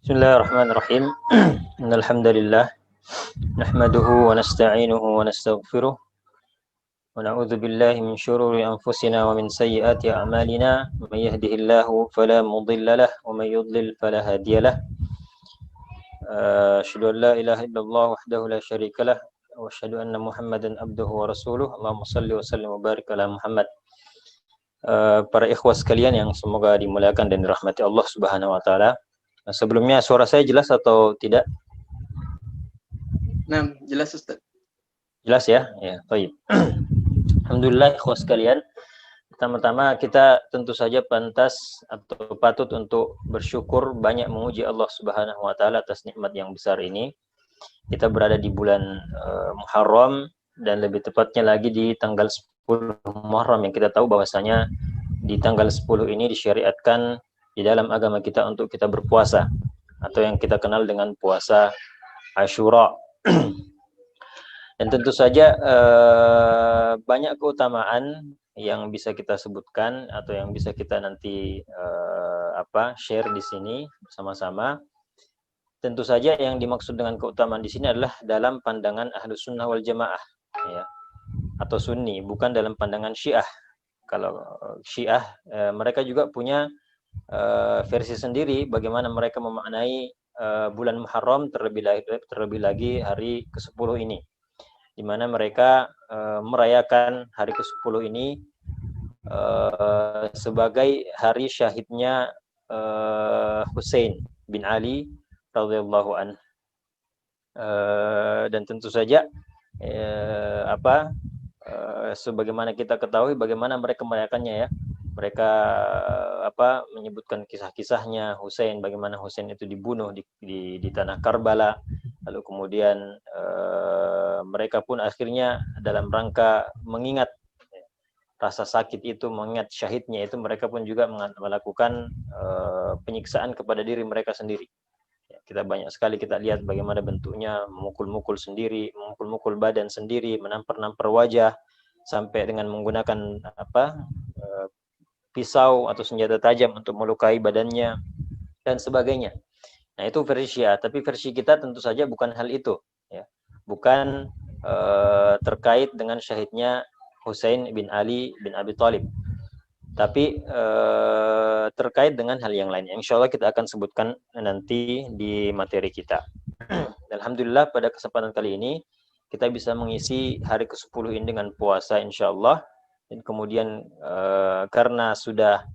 Bismillahirrahmanirrahim. Innal hamdalillah nahmaduhu wa nasta'inuhu wa nastaghfiruh wa na'udzu billahi min shururi anfusina wa min sayyiati a'malina. May yahdihillahu fala mudilla lahu wa may yudlil fala hadiya lahu. Asyhadu an la ilaha illallah wahdahu la syarika lah wa asyhadu anna Muhammadan abduhu wa rasuluh. Allahumma shalli wa sallim wa barik ala Muhammad. Para ikhwah sekalian yang semoga dimuliakan dan dirahmati Allah Subhanahu wa taala. Sebelumnya suara saya jelas atau tidak? Nah, jelas Ustaz. Jelas ya? Ya, baik. Alhamdulillah ikhwah sekalian. Pertama-tama kita tentu saja pantas atau patut untuk bersyukur, banyak memuji Allah Subhanahu wa taala atas nikmat yang besar ini. Kita berada di bulan Muharram dan lebih tepatnya lagi di tanggal 10 Muharram yang kita tahu bahwasanya di tanggal 10 ini disyariatkan di dalam agama kita untuk kita berpuasa atau yang kita kenal dengan puasa Asyura. Dan tentu saja banyak keutamaan yang bisa kita sebutkan atau yang bisa kita nanti share di sini bersama-sama. Tentu saja yang dimaksud dengan keutamaan di sini adalah dalam pandangan Ahlus Sunnah wal Jamaah, ya, atau Sunni, bukan dalam pandangan Syiah. Kalau Syiah mereka juga punya versi sendiri bagaimana mereka memaknai bulan Muharram, terlebih lagi hari ke-10 ini, di mana mereka merayakan hari ke-10 ini sebagai hari syahidnya Husain bin Ali radhiyallahu anhu. Dan tentu saja sebagaimana kita ketahui bagaimana mereka merayakannya, ya. Mereka menyebutkan kisah-kisahnya Husain, bagaimana Husain itu dibunuh di tanah Karbala. Lalu kemudian mereka pun akhirnya dalam rangka mengingat rasa sakit itu, mengingat syahidnya itu, mereka pun juga melakukan penyiksaan kepada diri mereka sendiri. Ya, kita banyak sekali kita lihat bagaimana bentuknya, memukul-mukul sendiri, memukul-mukul badan sendiri, menampar-nampar wajah, sampai dengan menggunakan pisau atau senjata tajam untuk melukai badannya dan sebagainya. Nah, itu versi Syiah, tapi versi kita tentu saja bukan hal itu, ya. Bukan terkait dengan syahidnya Husain bin Ali bin Abi Thalib, tapi terkait dengan hal yang lain. Insya Allah kita akan sebutkan nanti di materi kita. Alhamdulillah pada kesempatan kali ini kita bisa mengisi hari ke-10 ini dengan puasa insya Allah. Dan kemudian karena sudah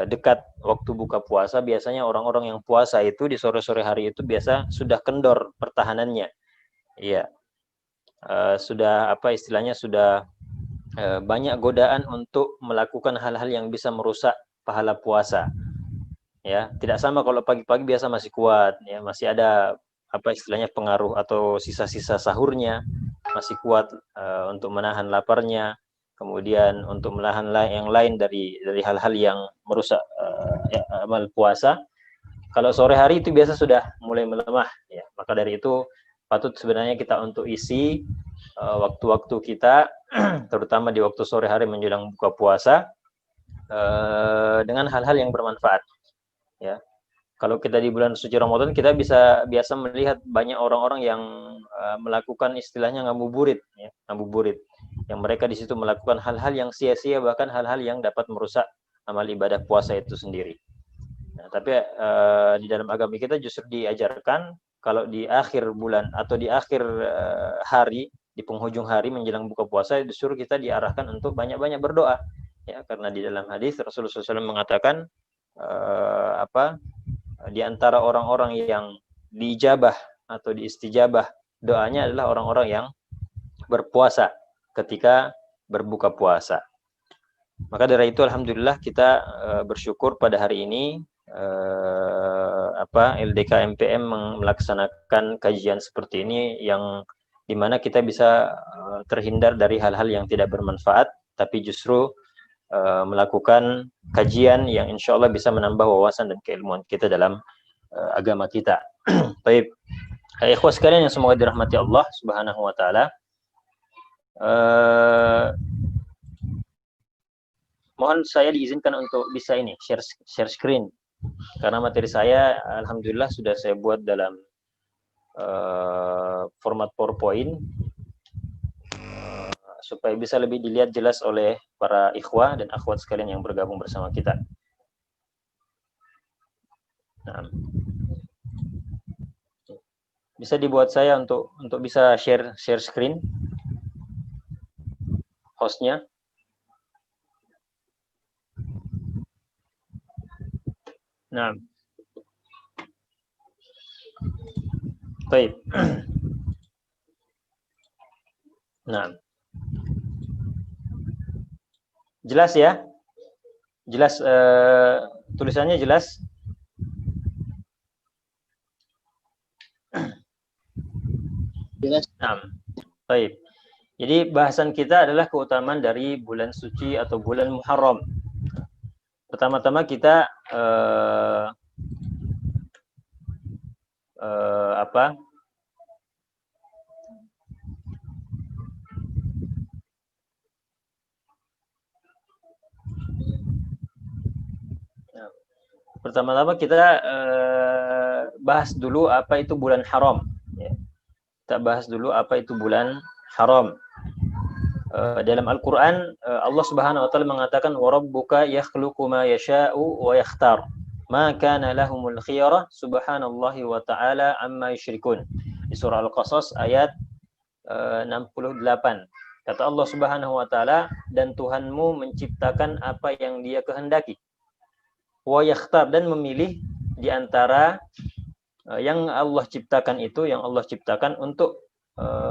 dekat waktu buka puasa, biasanya orang-orang yang puasa itu di sore-sore hari itu biasa sudah kendor pertahanannya, iya, sudah istilahnya sudah banyak godaan untuk melakukan hal-hal yang bisa merusak pahala puasa, ya. Tidak sama kalau pagi-pagi biasa masih kuat, ya, masih ada istilahnya pengaruh atau sisa-sisa sahurnya masih kuat untuk menahan laparnya. Kemudian untuk menahan yang lain dari hal-hal yang merusak amal puasa. Kalau sore hari itu biasa sudah mulai melemah, ya. Maka dari itu patut sebenarnya kita untuk isi waktu-waktu kita terutama di waktu sore hari menjelang buka puasa dengan hal-hal yang bermanfaat, ya. Kalau kita di bulan suci Ramadan, kita biasa melihat banyak orang-orang yang melakukan istilahnya ngabuburit, ya, ngabuburit. Yang mereka di situ melakukan hal-hal yang sia-sia, bahkan hal-hal yang dapat merusak amal ibadah puasa itu sendiri. Nah, tapi di dalam agama kita justru diajarkan kalau di akhir bulan atau di akhir hari, di penghujung hari menjelang buka puasa, justru kita diarahkan untuk banyak-banyak berdoa, ya, karena di dalam hadis Rasulullah SAW mengatakan di antara orang-orang yang diijabah atau diistijabah doanya adalah orang-orang yang berpuasa ketika berbuka puasa. Maka dari itu alhamdulillah kita bersyukur pada hari ini LDK MPM melaksanakan kajian seperti ini yang dimana kita bisa terhindar dari hal-hal yang tidak bermanfaat, tapi justru melakukan kajian yang insya Allah bisa menambah wawasan dan keilmuan kita dalam agama kita. Baik, ikhwah sekalian yang semoga dirahmati Allah Subhanahu wa taala. Mohon saya diizinkan untuk bisa share screen Karena materi saya alhamdulillah sudah saya buat dalam format PowerPoint supaya bisa lebih dilihat jelas oleh para ikhwah dan akhwat sekalian yang bergabung bersama kita. Nah, bisa dibuat saya untuk bisa share screen hostnya. Nah, baik. Nah, jelas ya? Jelas tulisannya jelas? Jelas. Nah, baik. Jadi bahasan kita adalah keutamaan dari bulan suci atau bulan Muharram. Pertama-tama kita apa? Pertama-tama kita bahas dulu apa itu bulan haram. Ya. Kita bahas dulu apa itu bulan haram. Dalam Al-Quran Allah Subhanahu Wa Taala mengatakan warabbuka yakhluqu ma yasha'u wa yakhtar ma kana lahumul khiyarah subhanallahi wa ta'ala amma yusyrikun. Di surah Al-Qasas ayat 68. Kata Allah Subhanahu Wa Taala, dan Tuhanmu menciptakan apa yang Dia kehendaki. Wa yakhtar, dan memilih di antara yang Allah ciptakan itu, yang Allah ciptakan untuk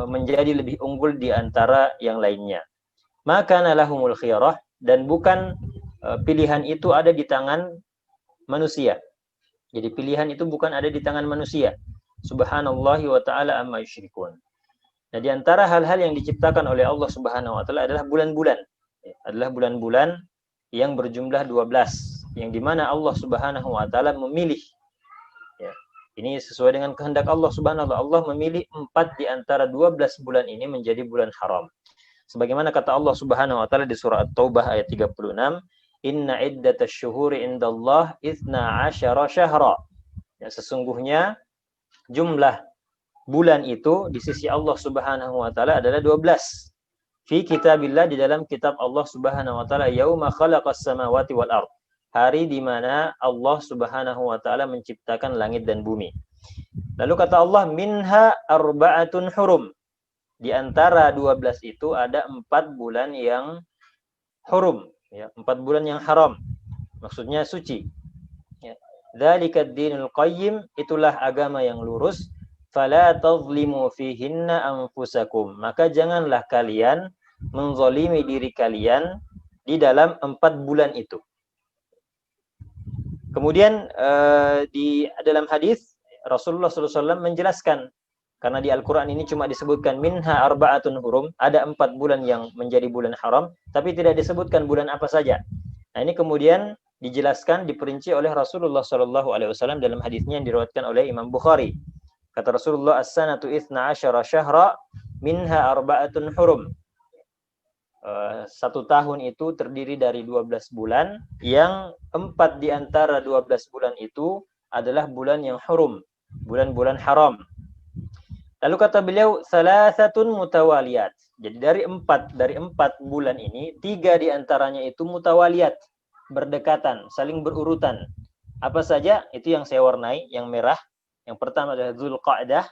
menjadi lebih unggul di antara yang lainnya. Maka lahumul khiyarah, dan bukan pilihan itu ada di tangan manusia. Jadi pilihan itu bukan ada di tangan manusia. Subhanallahi wa ta'ala amma yusyrikun. Nah, di antara hal-hal yang diciptakan oleh Allah Subhanahu wa taala adalah bulan-bulan. Adalah bulan-bulan yang berjumlah 12, yang dimana Allah Subhanahu wa taala memilih. Ya. Ini sesuai dengan kehendak Allah Subhanahu wa taala. Allah memilih 4 di antara 12 bulan ini menjadi bulan haram. Sebagaimana kata Allah Subhanahu wa taala di surah At-Taubah ayat 36, "Inna iddatasy syuhuri indallah 12 syahra." Ya, sesungguhnya jumlah bulan itu di sisi Allah Subhanahu wa taala adalah 12. Fi kitabillah, di dalam kitab Allah Subhanahu wa taala, yauma khalaqas samawati wal ard. Hari di mana Allah Subhanahu wa taala menciptakan langit dan bumi. Lalu kata Allah, minha arba'atun hurum. Di antara 12 itu ada 4 bulan yang hurum, ya, 4 bulan yang haram. Maksudnya suci. Ya. Dzalikad dinul qayyim, itulah agama yang lurus. Fala tazlimu fihinna anfusakum. Maka janganlah kalian menzalimi diri kalian di dalam 4 bulan itu. Kemudian di dalam hadis Rasulullah SAW menjelaskan, karena di Al-Quran ini cuma disebutkan minha arba'atun hurum, ada 4 bulan yang menjadi bulan haram, tapi tidak disebutkan bulan apa saja. Nah, ini kemudian dijelaskan, diperinci oleh Rasulullah SAW dalam hadisnya yang diriwayatkan oleh Imam Bukhari. Kata Rasulullah, as-sanatu 12 syahra minha arba'atun hurum. 1 tahun itu terdiri dari 12 bulan, yang 4 di antara 12 bulan itu adalah bulan yang hurum, bulan-bulan haram. Lalu kata beliau, salasatun mutawaliyat. Jadi dari 4 bulan ini, 3 di antaranya itu mutawaliyat, berdekatan, saling berurutan. Apa saja? Itu yang saya warnai, yang merah. Yang pertama adalah Dzulqa'dah.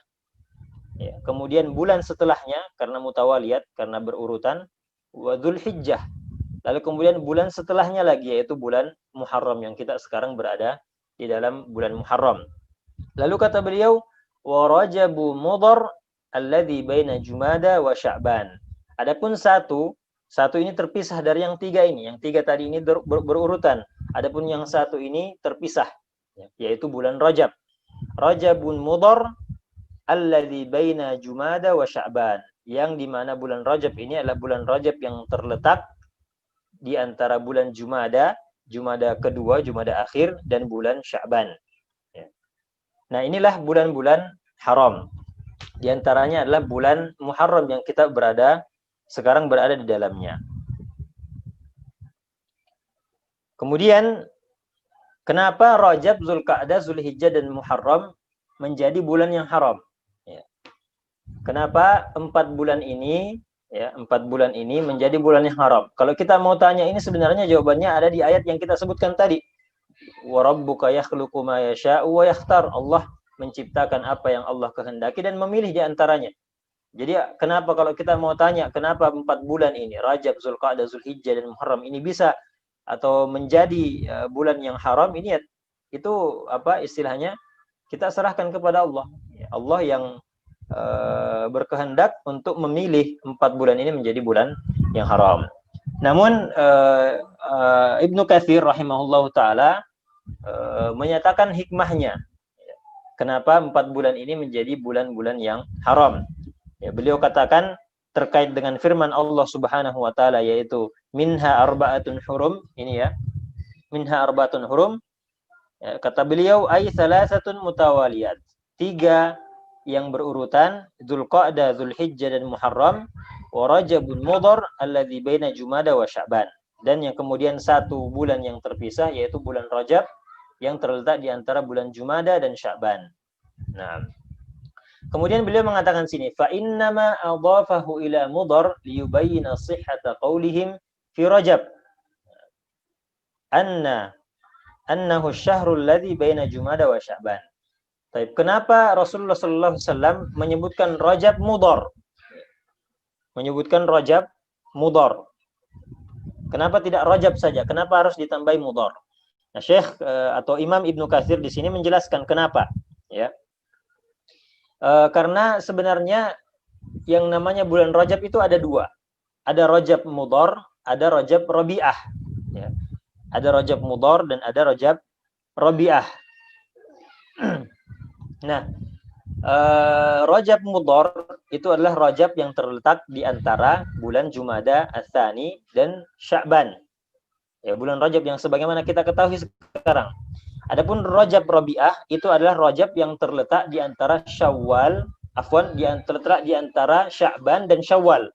Ya, kemudian bulan setelahnya karena mutawaliyat, karena berurutan, wa Dzulhijjah. Lalu kemudian bulan setelahnya lagi, yaitu bulan Muharram, yang kita sekarang berada di dalam bulan Muharram. Lalu kata beliau, wa Rajabu Mudhar alladzi baina Jumada wa Sya'ban. Adapun satu ini terpisah dari yang 3 ini. Yang 3 tadi ini berurutan. Adapun yang 1 ini terpisah, yaitu bulan Rajab. Rajabun Mudhar alladzi baina Jumada wa Sya'ban. Yang dimana bulan Rajab ini adalah bulan Rajab yang terletak di antara bulan Jumada kedua, Jumada akhir, dan bulan Sya'ban. Nah, inilah bulan-bulan haram. Di antaranya adalah bulan Muharram yang kita sekarang berada di dalamnya. Kemudian Kenapa Rajab, Zulqa'dah, Zulhijjah dan Muharram menjadi bulan yang haram? Ya. Kenapa 4 bulan ini, ya, 4 bulan ini menjadi bulan yang haram? Kalau kita mau tanya ini sebenarnya jawabannya ada di ayat yang kita sebutkan tadi. Wa rabbuka yakhluqu ma yasha'u wa yakhtar. Allah menciptakan apa yang Allah kehendaki dan memilih di antaranya. Jadi kenapa kalau kita mau tanya kenapa 4 bulan ini Rajab, Zulqa'dah, Zulhijjah dan Muharram ini bisa atau menjadi bulan yang haram ini, ya, itu apa istilahnya, kita serahkan kepada Allah. Allah yang berkehendak untuk memilih 4 bulan ini menjadi bulan yang haram. Namun Ibnu Katsir rahimahullahu taala menyatakan hikmahnya kenapa 4 bulan ini menjadi bulan-bulan yang haram. Ya, beliau katakan terkait dengan firman Allah Subhanahu wa taala, yaitu minha arba'atun hurum, ini ya, minha arba'atun hurum. Ya, kata beliau ay salasatun mutawaliyat, 3 yang berurutan, Dzulqa'dah, Dzulhijjah dan Muharram, wa Rajabun Mudhar alladzi baina Jumada wa Sya'ban. Dan yang kemudian 1 bulan yang terpisah, yaitu bulan Rajab yang terletak di antara bulan Jumada dan Sya'ban. Nah, kemudian beliau mengatakan sini, fa innama adhafahu ila Mudhar liyubayyana sihhata qaulihim fi Rajab annahu asy-syahrul ladzi baina Jumada wa Sya'ban. Baik, kenapa Rasulullah sallallahu alaihi wasallam menyebutkan Rajab Mudhar? Menyebutkan Rajab Mudhar. Kenapa tidak Rajab saja? Kenapa harus ditambahi Mudhar? Nah, Syekh atau Imam Ibnu Katsir di sini menjelaskan kenapa, ya. Karena sebenarnya yang namanya bulan Rajab itu ada 2. Ada Rajab Mudhar, ada Rajab Rabi'ah. Ya. Ada Rajab Mudhar dan ada Rajab Rabi'ah. Nah, Rajab Mudhar itu adalah Rajab yang terletak di antara bulan Jumada Ats-Tsani dan Sya'ban. Ya, bulan Rajab yang sebagaimana kita ketahui sekarang. Adapun Rajab Rabi'ah itu adalah Rajab yang terletak di antara Syawal, terletak di antara Sya'ban dan Syawal.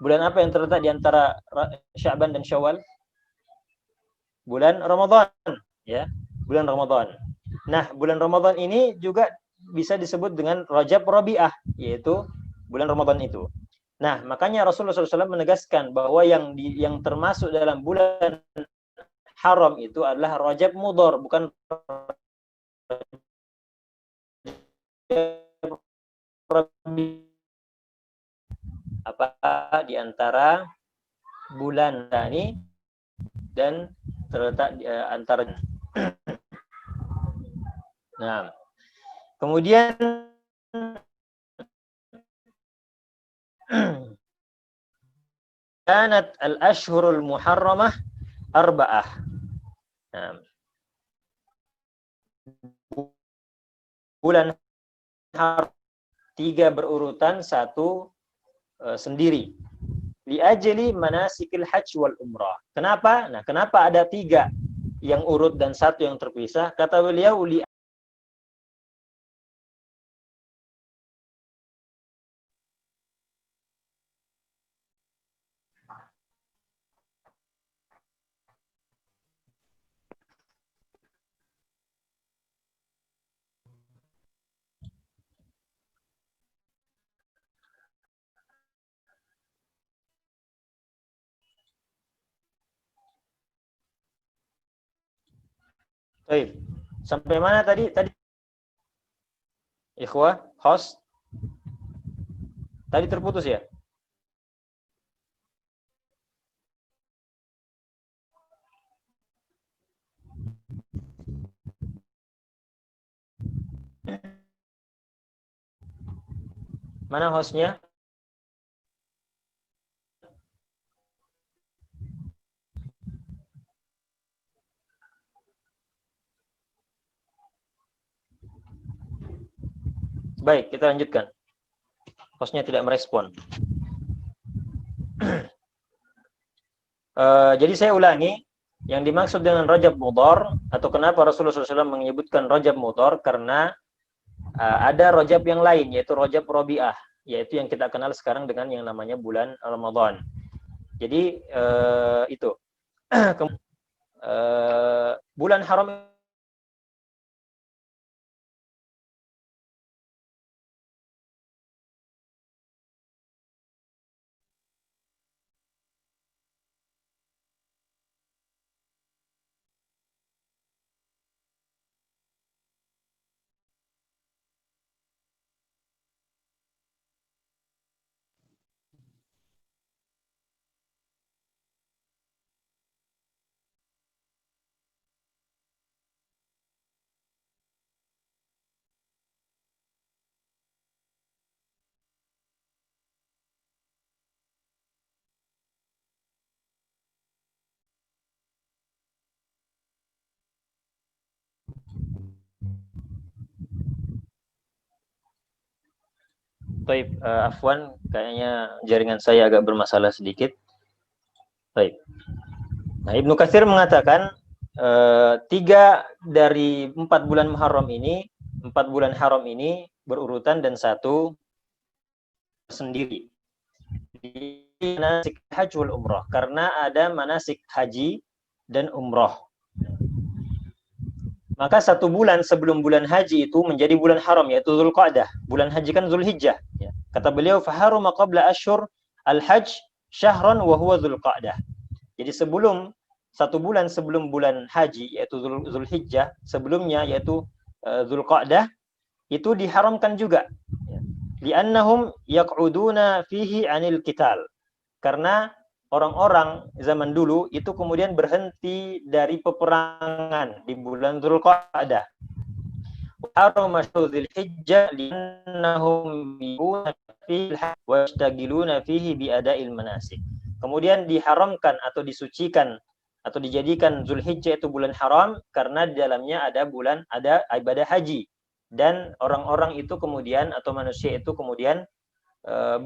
Bulan apa yang terletak di antara Sya'ban dan Syawal? Bulan Ramadan, ya, bulan Ramadan. Nah, bulan Ramadan ini juga bisa disebut dengan Rajab Rabi'ah, yaitu bulan Ramadan itu. Nah, makanya Rasulullah SAW menegaskan bahwa yang termasuk dalam bulan haram itu adalah Rajab Mudhar, bukan apa di antara bulan ini dan terletak di antara. Nah, kemudian kanat al-ashhurul muharramah arba'ah. Nah, bulan haram 3 berurutan, 1 sendiri. Li ajli manasikil hajj wal umrah. Kenapa? Nah, kenapa ada 3 yang urut dan 1 yang terpisah? Kata beliau, li Baik. Sampai mana tadi? Ikhwah, host. Tadi terputus ya? Mana hostnya? Baik, kita lanjutkan. Hostnya tidak merespon. Jadi saya ulangi, yang dimaksud dengan Rajab Mudhar, atau kenapa Rasulullah SAW menyebutkan Rajab Mudhar, karena ada Rajab yang lain, yaitu Rajab Rabi'ah, yaitu yang kita kenal sekarang dengan yang namanya bulan Ramadan. Jadi itu bulan haram Baik, Afwan, kayaknya jaringan saya agak bermasalah sedikit. Baik. Nah, Ibnu Katsir mengatakan 3 dari 4 bulan Muharram ini, 4 bulan haram ini berurutan dan 1 sendiri. Di manasik haji wal umrah, karena ada manasik haji dan umrah. Maka 1 bulan sebelum bulan haji itu menjadi bulan haram, yaitu Zulqa'dah. Bulan haji kan Zulhijjah. Ya. Kata beliau, faharuma qabla ashhur al-hajj syahran wa huwa Zulqa'dah. Jadi 1 bulan sebelum bulan haji, yaitu Zulhijjah, sebelumnya yaitu Zulqa'dah, itu diharamkan juga. Ya. Li'annahum yaq'uduna fihi 'anil qital. Karena orang-orang zaman dulu itu kemudian berhenti dari peperangan di bulan Dzulqa'dah. Harama Dzulhijjah li'annahum yuna fihi wa yashtagiluna fihi bi ada'il manasik. Kemudian diharamkan atau disucikan atau dijadikan Dzulhijjah itu bulan haram karena di dalamnya ada ibadah haji, dan orang-orang itu kemudian atau manusia itu kemudian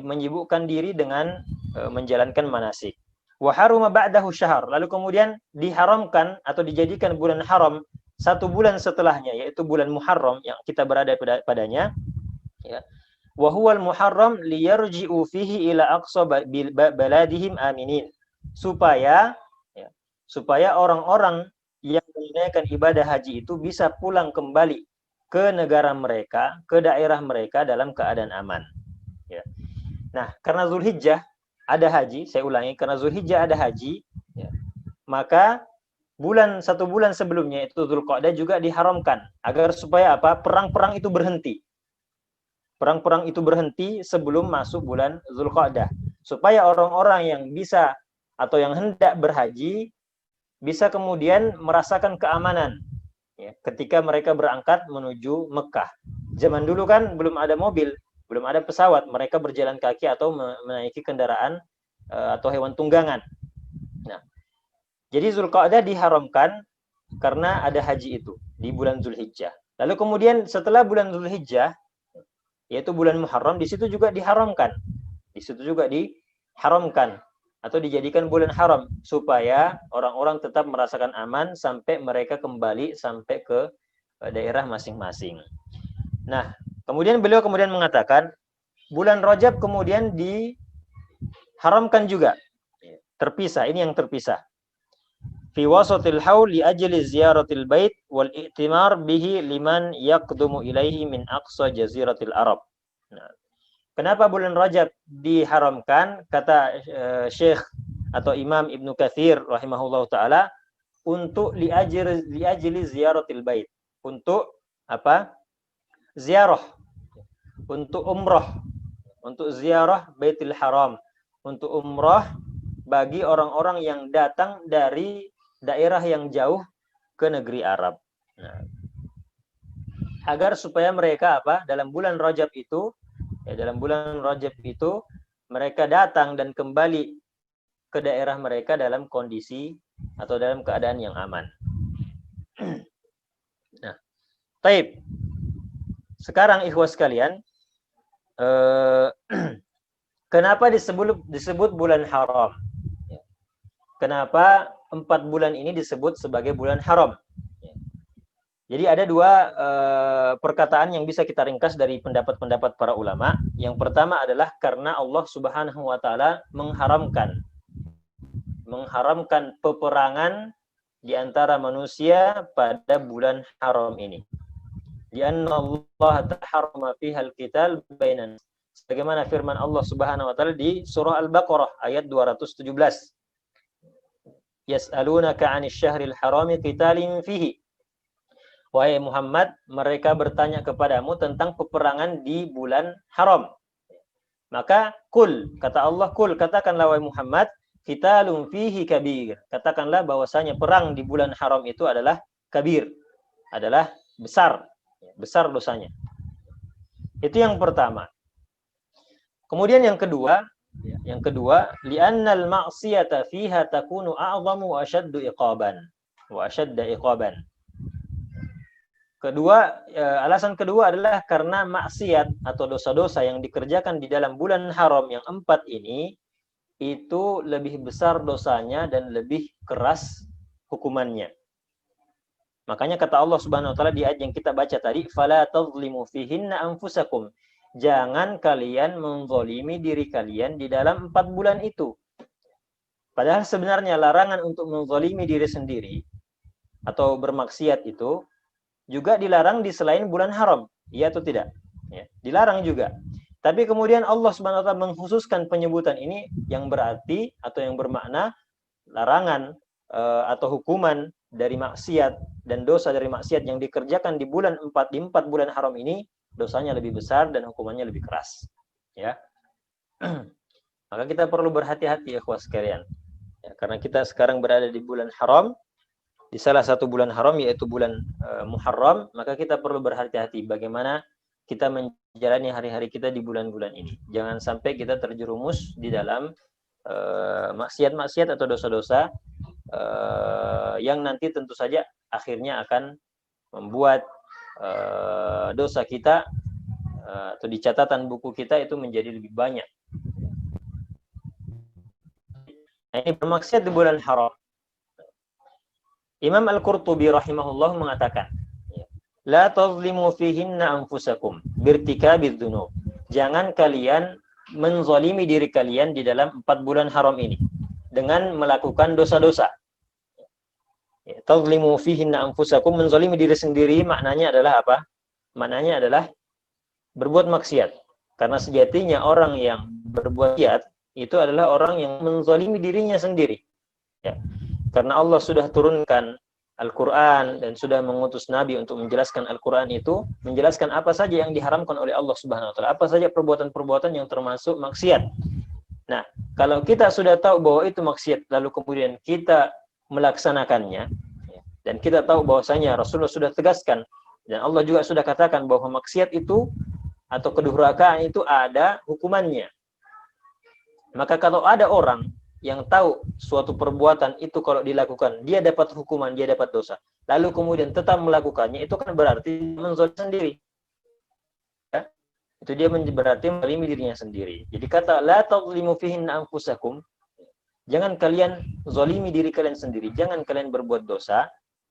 menyibukkan diri dengan menjalankan manasik. Wa haruma ba'dahu syahr, lalu kemudian diharamkan atau dijadikan bulan haram 1 bulan setelahnya, yaitu bulan Muharram yang kita berada padanya, ya. Wa huwal Muharram liyarji'u fihi ila aqsa baladihim aminin, supaya orang-orang yang menunaikan ibadah haji itu bisa pulang kembali ke negara mereka, ke daerah mereka dalam keadaan aman. Ya. Nah, karena Zulhijjah ada haji, saya ulangi, karena Zulhijjah ada haji, ya, maka 1 bulan sebelumnya itu Zulqa'dah juga diharamkan agar supaya apa? Perang-perang itu berhenti. Perang-perang itu berhenti sebelum masuk bulan Zulqa'dah, supaya orang-orang yang bisa atau yang hendak berhaji bisa kemudian merasakan keamanan, ya, ketika mereka berangkat menuju Mekah. Zaman dulu kan belum ada mobil, belum ada pesawat, mereka berjalan kaki atau menaiki kendaraan atau hewan tunggangan. Nah, jadi Zulqa'dah diharamkan karena ada haji itu di bulan Zulhijjah. Lalu kemudian setelah bulan Zulhijjah, yaitu bulan Muharram, di situ juga diharamkan. Di situ juga diharamkan atau dijadikan bulan haram supaya orang-orang tetap merasakan aman sampai mereka kembali sampai ke daerah masing-masing. Nah, kemudian beliau mengatakan bulan Rajab kemudian diharamkan juga. Terpisah, ini yang terpisah. Fi wasatil haul li ajli ziyaratil bait wal i'timar bihi liman yaqdumu ilaihi min aqsa jaziratil Arab. Nah, kenapa bulan Rajab diharamkan? Kata Syekh atau Imam Ibnu Katsir rahimahullahu taala, untuk li ajli ziyaratil bait. Untuk apa? Ziarah, untuk umrah, untuk ziarah Baitul Haram, untuk umrah bagi orang-orang yang datang dari daerah yang jauh ke negeri Arab. Nah, agar supaya mereka apa? Dalam bulan Rajab itu, mereka datang dan kembali ke daerah mereka dalam kondisi atau dalam keadaan yang aman. Nah, taib. Sekarang ikhwas sekalian, kenapa disebut bulan haram? Kenapa 4 bulan ini disebut sebagai bulan haram? Jadi ada 2 perkataan yang bisa kita ringkas dari pendapat-pendapat para ulama. Yang pertama adalah karena Allah Subhanahu wa taala mengharamkan peperangan di antara manusia pada bulan haram ini. Lianna Allah taharrama fiha al-qital bainan. Sebagaimana firman Allah Subhanahu wa taala di surah Al-Baqarah ayat 217. Yas'alunaka 'anil syahril harami qitalin fihi. Wahai Muhammad, mereka bertanya kepadamu tentang peperangan di bulan haram. Maka kata Allah, katakanlah wahai Muhammad, qitalun fihi kabir. Katakanlah bahwasanya perang di bulan haram itu adalah kabir, adalah besar dosanya. Itu yang pertama. Kemudian yang kedua, li'annal ma'siyata fiha takunu a'zamu wa ashaddu iqaban. Alasan kedua adalah karena maksiat atau dosa-dosa yang dikerjakan di dalam bulan haram yang 4 ini itu lebih besar dosanya dan lebih keras hukumannya. Makanya kata Allah Subhanahu wa taala di ayat yang kita baca tadi, fala tazlimu fihinna anfusakum. Jangan kalian menzalimi diri kalian di dalam 4 bulan itu. Padahal sebenarnya larangan untuk menzalimi diri sendiri atau bermaksiat itu juga dilarang di selain bulan haram, iya atau tidak? Ya, dilarang juga. Tapi kemudian Allah Subhanahu wa taala mengkhususkan penyebutan ini yang berarti atau yang bermakna larangan atau hukuman dari maksiat dan dosa dari maksiat yang dikerjakan di di 4 bulan haram ini dosanya lebih besar dan hukumannya lebih keras. Ya. Maka kita perlu berhati-hati ya ikhwas sekalian. Ya, karena kita sekarang berada di bulan haram, di salah satu bulan haram yaitu bulan Muharram, maka kita perlu berhati-hati bagaimana kita menjalani hari-hari kita di bulan-bulan ini. Jangan sampai kita terjerumus di dalam maksiat-maksiat atau dosa-dosa yang nanti tentu saja akhirnya akan membuat dosa kita atau di catatan buku kita itu menjadi lebih banyak. Nah, ini bermaksiat di bulan haram. Imam Al-Qurtubi rahimahullah mengatakan, la tazlimu fihinna anfusakum birtikabidz dzunub. Jangan kalian menzalimi diri kalian di dalam 4 bulan haram ini dengan melakukan dosa-dosa. Tazlimu fihinna anfusakum, menzalimi diri sendiri maknanya adalah apa? Maknanya adalah berbuat maksiat. Karena sejatinya orang yang berbuat maksiat itu adalah orang yang menzalimi dirinya sendiri. Ya. Karena Allah sudah turunkan Al-Quran dan sudah mengutus Nabi untuk menjelaskan Al-Quran itu, menjelaskan apa saja yang diharamkan oleh Allah Subhanahu wa taala, apa saja perbuatan-perbuatan yang termasuk maksiat. Nah, kalau kita sudah tahu bahwa itu maksiat, lalu kemudian kita melaksanakannya, dan kita tahu bahwasanya Rasulullah sudah tegaskan, dan Allah juga sudah katakan bahwa maksiat itu atau kedurhakaan itu ada hukumannya. Maka kalau ada orang yang tahu suatu perbuatan itu kalau dilakukan dia dapat hukuman, dia dapat dosa, lalu kemudian tetap melakukannya, itu kan berarti menzalimi sendiri. Ya? Itu dia berarti menzalimi dirinya sendiri. Jadi kata la tazlimu fihinna anfusakum, jangan kalian zalimi diri kalian sendiri, jangan kalian berbuat dosa.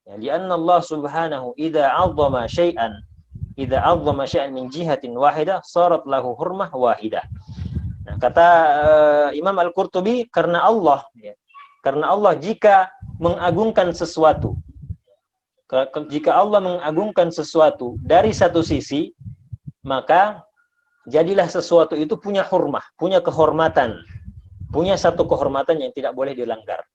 Ya, lianna Allah Subhanahu idza 'azzama syai'an min jihatin wahidah sarat lahu hurmah wahidah. Nah, kata Imam Al-Qurtubi, karena Allah jika mengagungkan sesuatu, dari satu sisi, maka jadilah sesuatu itu punya hurmah, punya kehormatan, punya satu kehormatan yang tidak boleh dilanggar.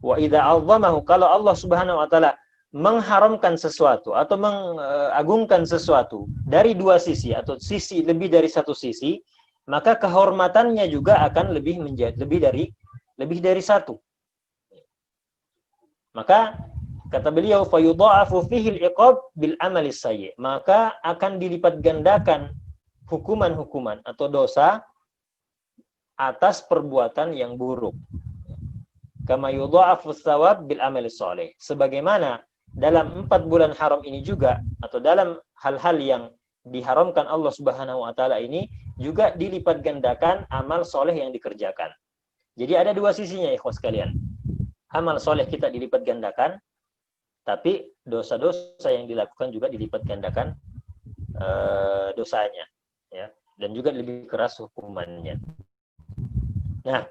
Wa idza 'azzamahu, kalau Allah Subhanahu wa taala mengharamkan sesuatu atau mengagungkan sesuatu dari dua sisi atau sisi lebih dari satu sisi, maka kehormatannya juga akan lebih dari satu. Maka kata beliau, fayudha'afu fihi al-iqab bil amali sayyi, maka akan dilipat gandakan hukuman-hukuman atau dosa atas perbuatan yang buruk. Kama yudha'afu tsawab bil amali shalih, sebagaimana dalam 4 bulan haram ini juga atau dalam hal-hal yang diharamkan Allah Subhanahu wa taala ini juga dilipat gandakan amal soleh yang dikerjakan. Jadi ada dua sisinya ikhwas sekalian. Amal soleh kita dilipat gandakan, tapi dosa-dosa yang dilakukan juga dilipat gandakan dosanya, ya, dan juga lebih keras hukumannya. Nah,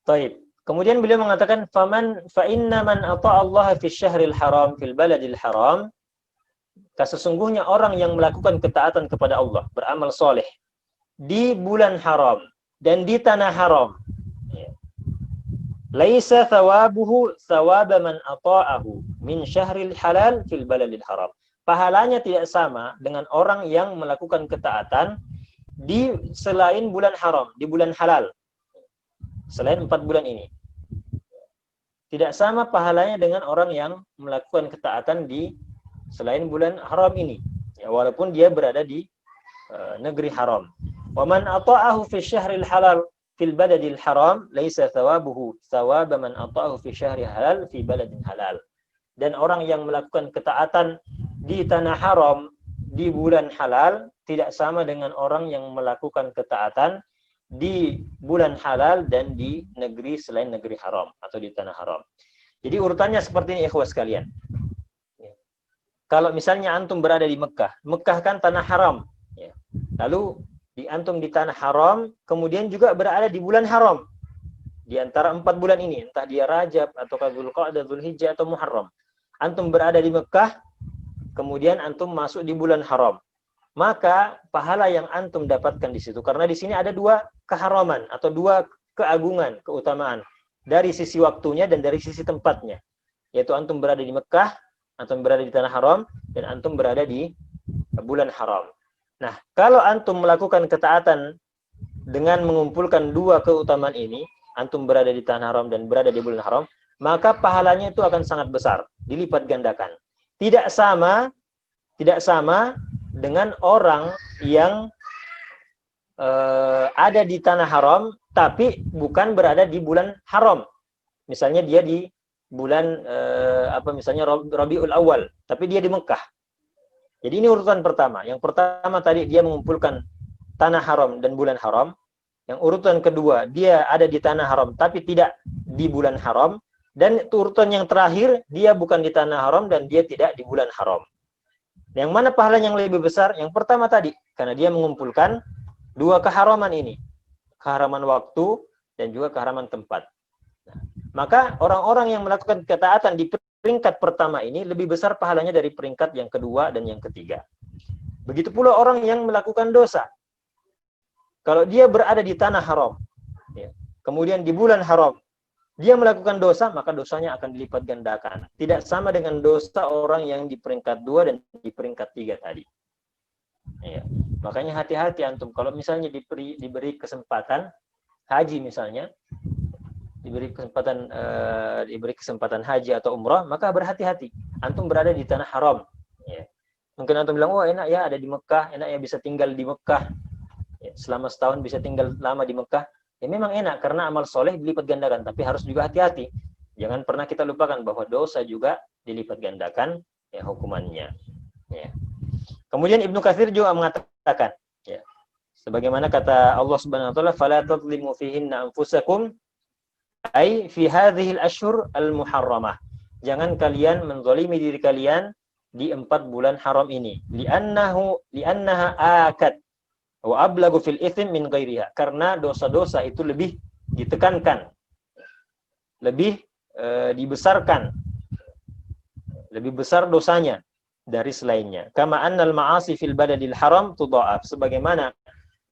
baik. Kemudian beliau mengatakan fa inna man ata'a Allah fi syahril haram fil baladil haram, sesungguhnya orang yang melakukan ketaatan kepada Allah, beramal soleh di bulan haram dan di tanah haram, laisa thawabuhu thawaba man ata'ahu min syahril halal fil baladil haram. Pahalanya tidak sama dengan orang yang melakukan ketaatan di selain bulan haram, di bulan halal. Selain 4 bulan ini. Tidak sama pahalanya dengan orang yang melakukan ketaatan di selain bulan haram ini. Ya, walaupun dia berada di negeri haram. Wa man ata'ahu fi syahril halal fil baladil haram laisa thawabuhu thawaba man ata'ahu fi syahril halal fi baladin halal. Dan orang yang melakukan ketaatan di tanah haram di bulan halal tidak sama dengan orang yang melakukan ketaatan di bulan halal dan di negeri selain negeri haram atau di tanah haram. Jadi urutannya seperti ini ikhwas sekalian. Kalau misalnya antum berada di Mekah, Mekah kan tanah haram. Lalu antum di tanah haram, kemudian juga berada di bulan haram. Di antara 4 bulan ini, entah dia Rajab atau Dzulqa'dah, Dzulhijjah atau Muharram. Antum berada di Mekah, kemudian antum masuk di bulan haram. Maka pahala yang antum dapatkan di situ, karena di sini ada 2 keharaman atau 2 keagungan, keutamaan dari sisi waktunya dan dari sisi tempatnya, yaitu antum berada di Mekah, antum berada di tanah haram, dan antum berada di bulan haram. Nah, kalau antum melakukan ketaatan dengan mengumpulkan 2 keutamaan ini, antum berada di tanah haram dan berada di bulan haram, maka pahalanya itu akan sangat besar, dilipat gandakan. Tidak sama dengan orang yang ada di tanah haram tapi bukan berada di bulan haram. Misalnya dia di bulan misalnya Rabiul Awal, tapi dia di Mekah. Jadi ini urutan pertama. Yang pertama tadi dia mengumpulkan tanah haram dan bulan haram. Yang urutan kedua dia ada di tanah haram tapi tidak di bulan haram. Dan urutan yang terakhir dia bukan di tanah haram dan dia tidak di bulan haram. Yang mana pahala yang lebih besar? Yang pertama tadi, karena dia mengumpulkan 2 keharaman ini. Keharaman waktu dan juga keharaman tempat. Nah, maka orang-orang yang melakukan ketaatan di peringkat pertama ini lebih besar pahalanya dari peringkat yang kedua dan yang ketiga. Begitu pula orang yang melakukan dosa. Kalau dia berada di tanah haram, kemudian di bulan haram, dia melakukan dosa, maka dosanya akan dilipat gandakan. Tidak sama dengan dosa orang yang di peringkat 2 dan di peringkat 3 tadi. Ya. Makanya hati-hati antum. Kalau misalnya diberi kesempatan haji misalnya, diberi kesempatan haji atau umrah, maka berhati-hati. Antum berada di tanah haram. Ya. Mungkin antum bilang, oh enak ya ada di Mekah, enak ya bisa tinggal di Mekah. Ya, selama setahun bisa tinggal lama di Mekah. Ya memang enak karena amal soleh dilipat gandakan, tapi harus juga hati-hati. Jangan pernah kita lupakan bahwa dosa juga dilipat gandakan ya hukumannya. Ya. Kemudian Ibnu Katsir juga mengatakan, ya, sebagaimana kata Allah Subhanahu wa taala, "Fala tadlimu fihinna anfusakum ai fi hadhil ashhur al-muharramah." Jangan kalian menzalimi diri kalian di 4 bulan haram ini. Li'annaha akad wa ablagu fil itsm min ghairiha, karena dosa-dosa itu lebih ditekankan, lebih dibesarkan, lebih besar dosanya dari selainnya. Kama annal ma'asi fil baladil haram tudha'af, sebagaimana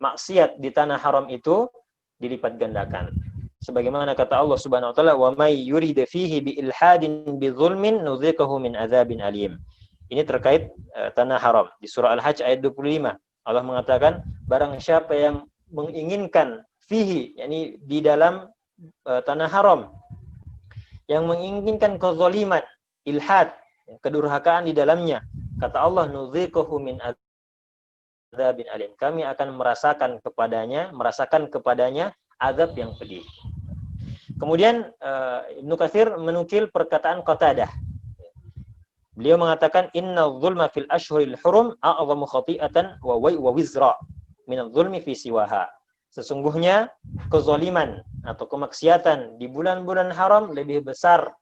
maksiat di tanah haram itu dilipat gandakan. Sebagaimana kata Allah Subhanahu wa taala, wa may yurid fihi bi ilhadin bi dzulmin nudziqahu min adzabin alim. Ini terkait tanah haram di surah Al-Hajj ayat 25. Allah mengatakan, barang siapa yang menginginkan fihi, yakni di dalam tanah haram, yang menginginkan kezaliman, ilhad, kedurhakaan di dalamnya, kata Allah, nudziquhu min adzabin alim. Kami akan merasakan kepadanya azab yang pedih. Kemudian Ibnu Katsir menukil perkataan Qatadah. Beliau mengatakan, inna zulma fil ashhuril hurum a'zamu khati'atan wa wizra min zulmi fi siwaha. Sesungguhnya kezaliman atau kemaksiatan di bulan-bulan haram lebih besar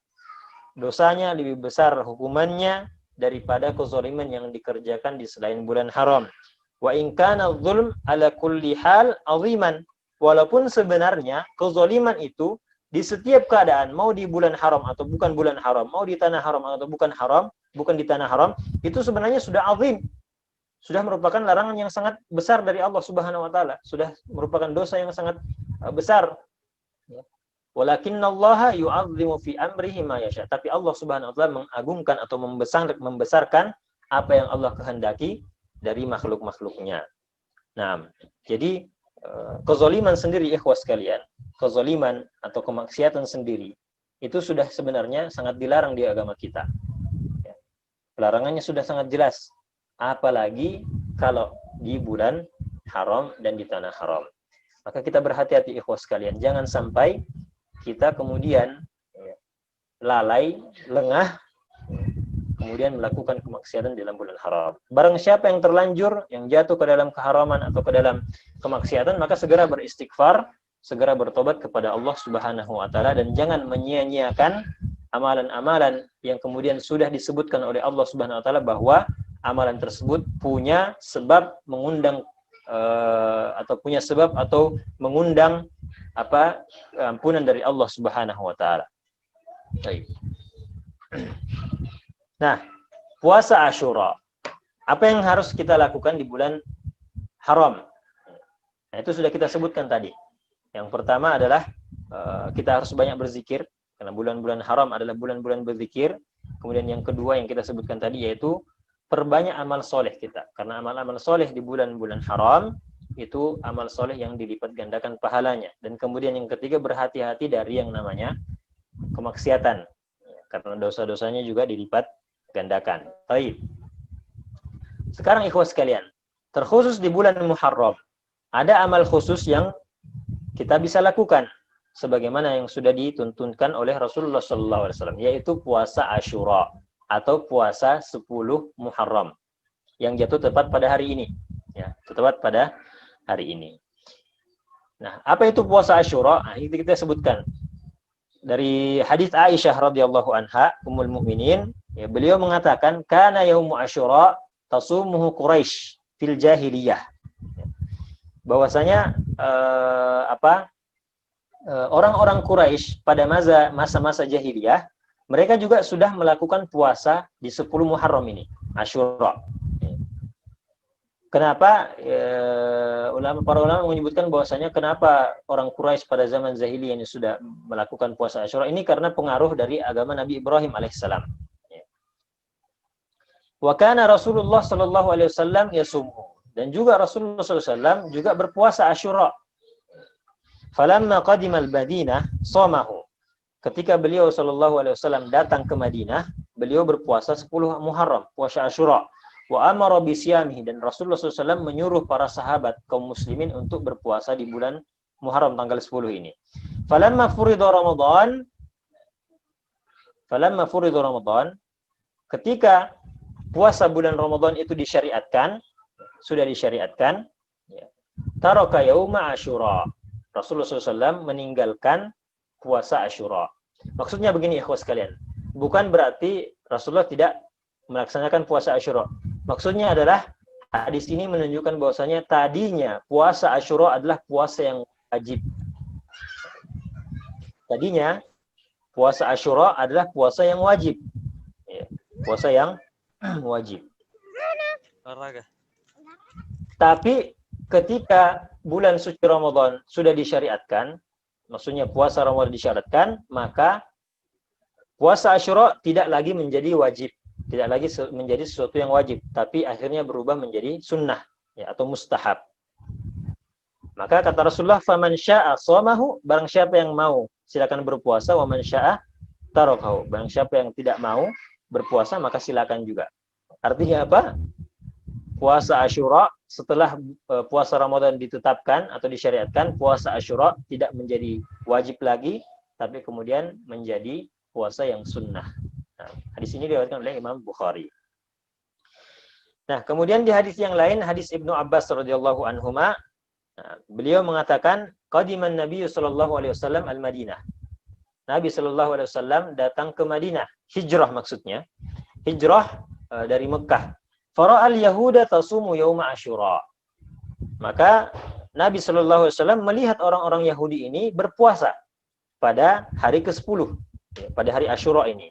dosanya, lebih besar hukumannya daripada kezaliman yang dikerjakan di selain bulan haram. Wa in kana zulm ala kulli hal aziman. Walaupun sebenarnya kezaliman itu di setiap keadaan, mau di bulan haram atau bukan bulan haram, mau di tanah haram atau bukan di tanah haram, itu sebenarnya sudah azim. Sudah merupakan larangan yang sangat besar dari Allah Subhanahu wa taala, sudah merupakan dosa yang sangat besar. Walakinallaha yu'azzimu fi amrihi ma yasha. Tapi Allah Subhanahu wa taala mengagungkan atau membesarkan apa yang Allah kehendaki dari makhluk-makhluknya. Nah, jadi kezaliman sendiri ikhwas sekalian, kezaliman atau kemaksiatan sendiri itu sudah sebenarnya sangat dilarang di agama kita. Larangannya sudah sangat jelas, apalagi kalau di bulan haram dan di tanah haram. Maka kita berhati-hati ikhwas sekalian, jangan sampai kita kemudian lalai, lengah, kemudian melakukan kemaksiatan dalam bulan haram. Barang siapa yang terlanjur, yang jatuh ke dalam keharaman atau ke dalam kemaksiatan, maka segera beristighfar, segera bertobat kepada Allah Subhanahu wa taala, dan jangan menyia-nyiakan amalan-amalan yang kemudian sudah disebutkan oleh Allah Subhanahu wa taala bahwa amalan tersebut punya sebab mengundang atau mengundang ampunan dari Allah Subhanahu wa taala. Baik. Nah, puasa Asyura. Apa yang harus kita lakukan di bulan haram? Nah, itu sudah kita sebutkan tadi. Yang pertama adalah kita harus banyak berzikir, karena bulan-bulan haram adalah bulan-bulan berzikir. Kemudian yang kedua yang kita sebutkan tadi yaitu perbanyak amal soleh kita. Karena amal-amal soleh di bulan-bulan haram itu amal soleh yang dilipat gandakan pahalanya. Dan kemudian yang ketiga, berhati-hati dari yang namanya kemaksiatan. Karena dosa-dosanya juga dilipat gandakan. Baik. Sekarang ikhwas sekalian, terkhusus di bulan Muharram, ada amal khusus yang kita bisa lakukan sebagaimana yang sudah dituntunkan oleh Rasulullah SAW, yaitu puasa Asyura atau puasa 10 Muharram yang jatuh tepat pada hari ini, ya, tepat pada hari ini. Nah, apa itu puasa Asyura? Nah, itu kita sebutkan dari hadis Aisyah radhiyallahu anha, ummul mukminin, ya, beliau mengatakan, kana yaumu Asyura tasumuhu Quraisy fil jahiliyah. Bahwasanya orang-orang Quraisy pada masa-masa jahiliyah, mereka juga sudah melakukan puasa di 10 Muharram ini, Asyura. Kenapa para ulama menyebutkan bahwasanya kenapa orang Quraisy pada zaman jahiliyah ini sudah melakukan puasa Asyura ini? Karena pengaruh dari agama Nabi Ibrahim alaihissalam. Wa kana Rasulullah sallallahu alaihi wasallam yasumu, dan juga Rasulullah sallallahu alaihi wasallam juga berpuasa Asyura. Falamma qadimal Madinah shamahu. Ketika beliau sallallahu alaihi wasallam datang ke Madinah, beliau berpuasa 10 Muharram, puasa Asyura. Wa amara bisyamihi, dan Rasulullah SAW menyuruh para sahabat kaum muslimin untuk berpuasa di bulan Muharram tanggal 10 ini. Falamma furida Ramadan, ketika puasa bulan Ramadan itu sudah disyariatkan, taraka yauma Asyura. Rasulullah SAW meninggalkan puasa Asyura. Maksudnya begini ikhwas sekalian, bukan berarti Rasulullah tidak melaksanakan puasa Asyura. Maksudnya adalah hadis ini menunjukkan bahwasanya tadinya puasa Asyura adalah puasa yang wajib. Tadinya puasa Asyura adalah puasa yang wajib. Ya, puasa yang wajib. Tapi ketika bulan suci Ramadan sudah disyariatkan, maksudnya puasa Ramadan disyariatkan, maka puasa Asyura tidak lagi menjadi wajib. Tidak lagi menjadi sesuatu yang wajib, tapi akhirnya berubah menjadi sunnah, ya, atau mustahab. Maka kata Rasulullah, faman syaa shamahu, barang siapa yang mau silakan berpuasa, wa man syaa tarakahu, barang siapa yang tidak mau berpuasa maka silakan juga. Artinya apa? Puasa Asyura setelah puasa Ramadan ditetapkan atau disyariatkan, puasa Asyura tidak menjadi wajib lagi, tapi kemudian menjadi puasa yang sunnah. Nah, hadis ini diriwayatkan oleh Imam Bukhari. Nah, kemudian di hadis yang lain, hadis Ibnu Abbas radhiyallahu anhuma, beliau mengatakan, qadiman Nabi sallallahu alaihi wasallam al-Madinah. Nabi sallallahu alaihi wasallam datang ke Madinah, hijrah maksudnya. Hijrah dari Mekah. Fara'al yahuda tasumu yauma Asyura. Maka Nabi sallallahu alaihi wasallam melihat orang-orang Yahudi ini berpuasa pada hari ke-10, ya, pada hari Asyura ini.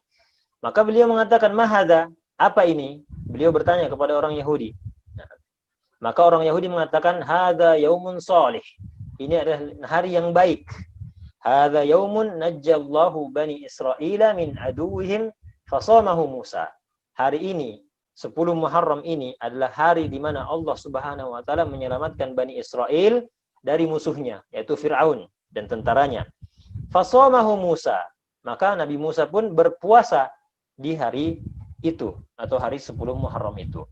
Maka beliau mengatakan, "Mahadha?" Apa ini? Beliau bertanya kepada orang Yahudi. Nah, maka orang Yahudi mengatakan, "Hadza yaumun shalih." Ini adalah hari yang baik. "Hadza yaumun najjallahu bani Israila min aduwwihim fasamahu Musa." Hari ini, 10 Muharram ini adalah hari di mana Allah Subhanahu wa taala menyelamatkan Bani Israel dari musuhnya, yaitu Firaun dan tentaranya. Fasamahu Musa. Maka Nabi Musa pun berpuasa di hari itu atau hari 10 Muharram itu.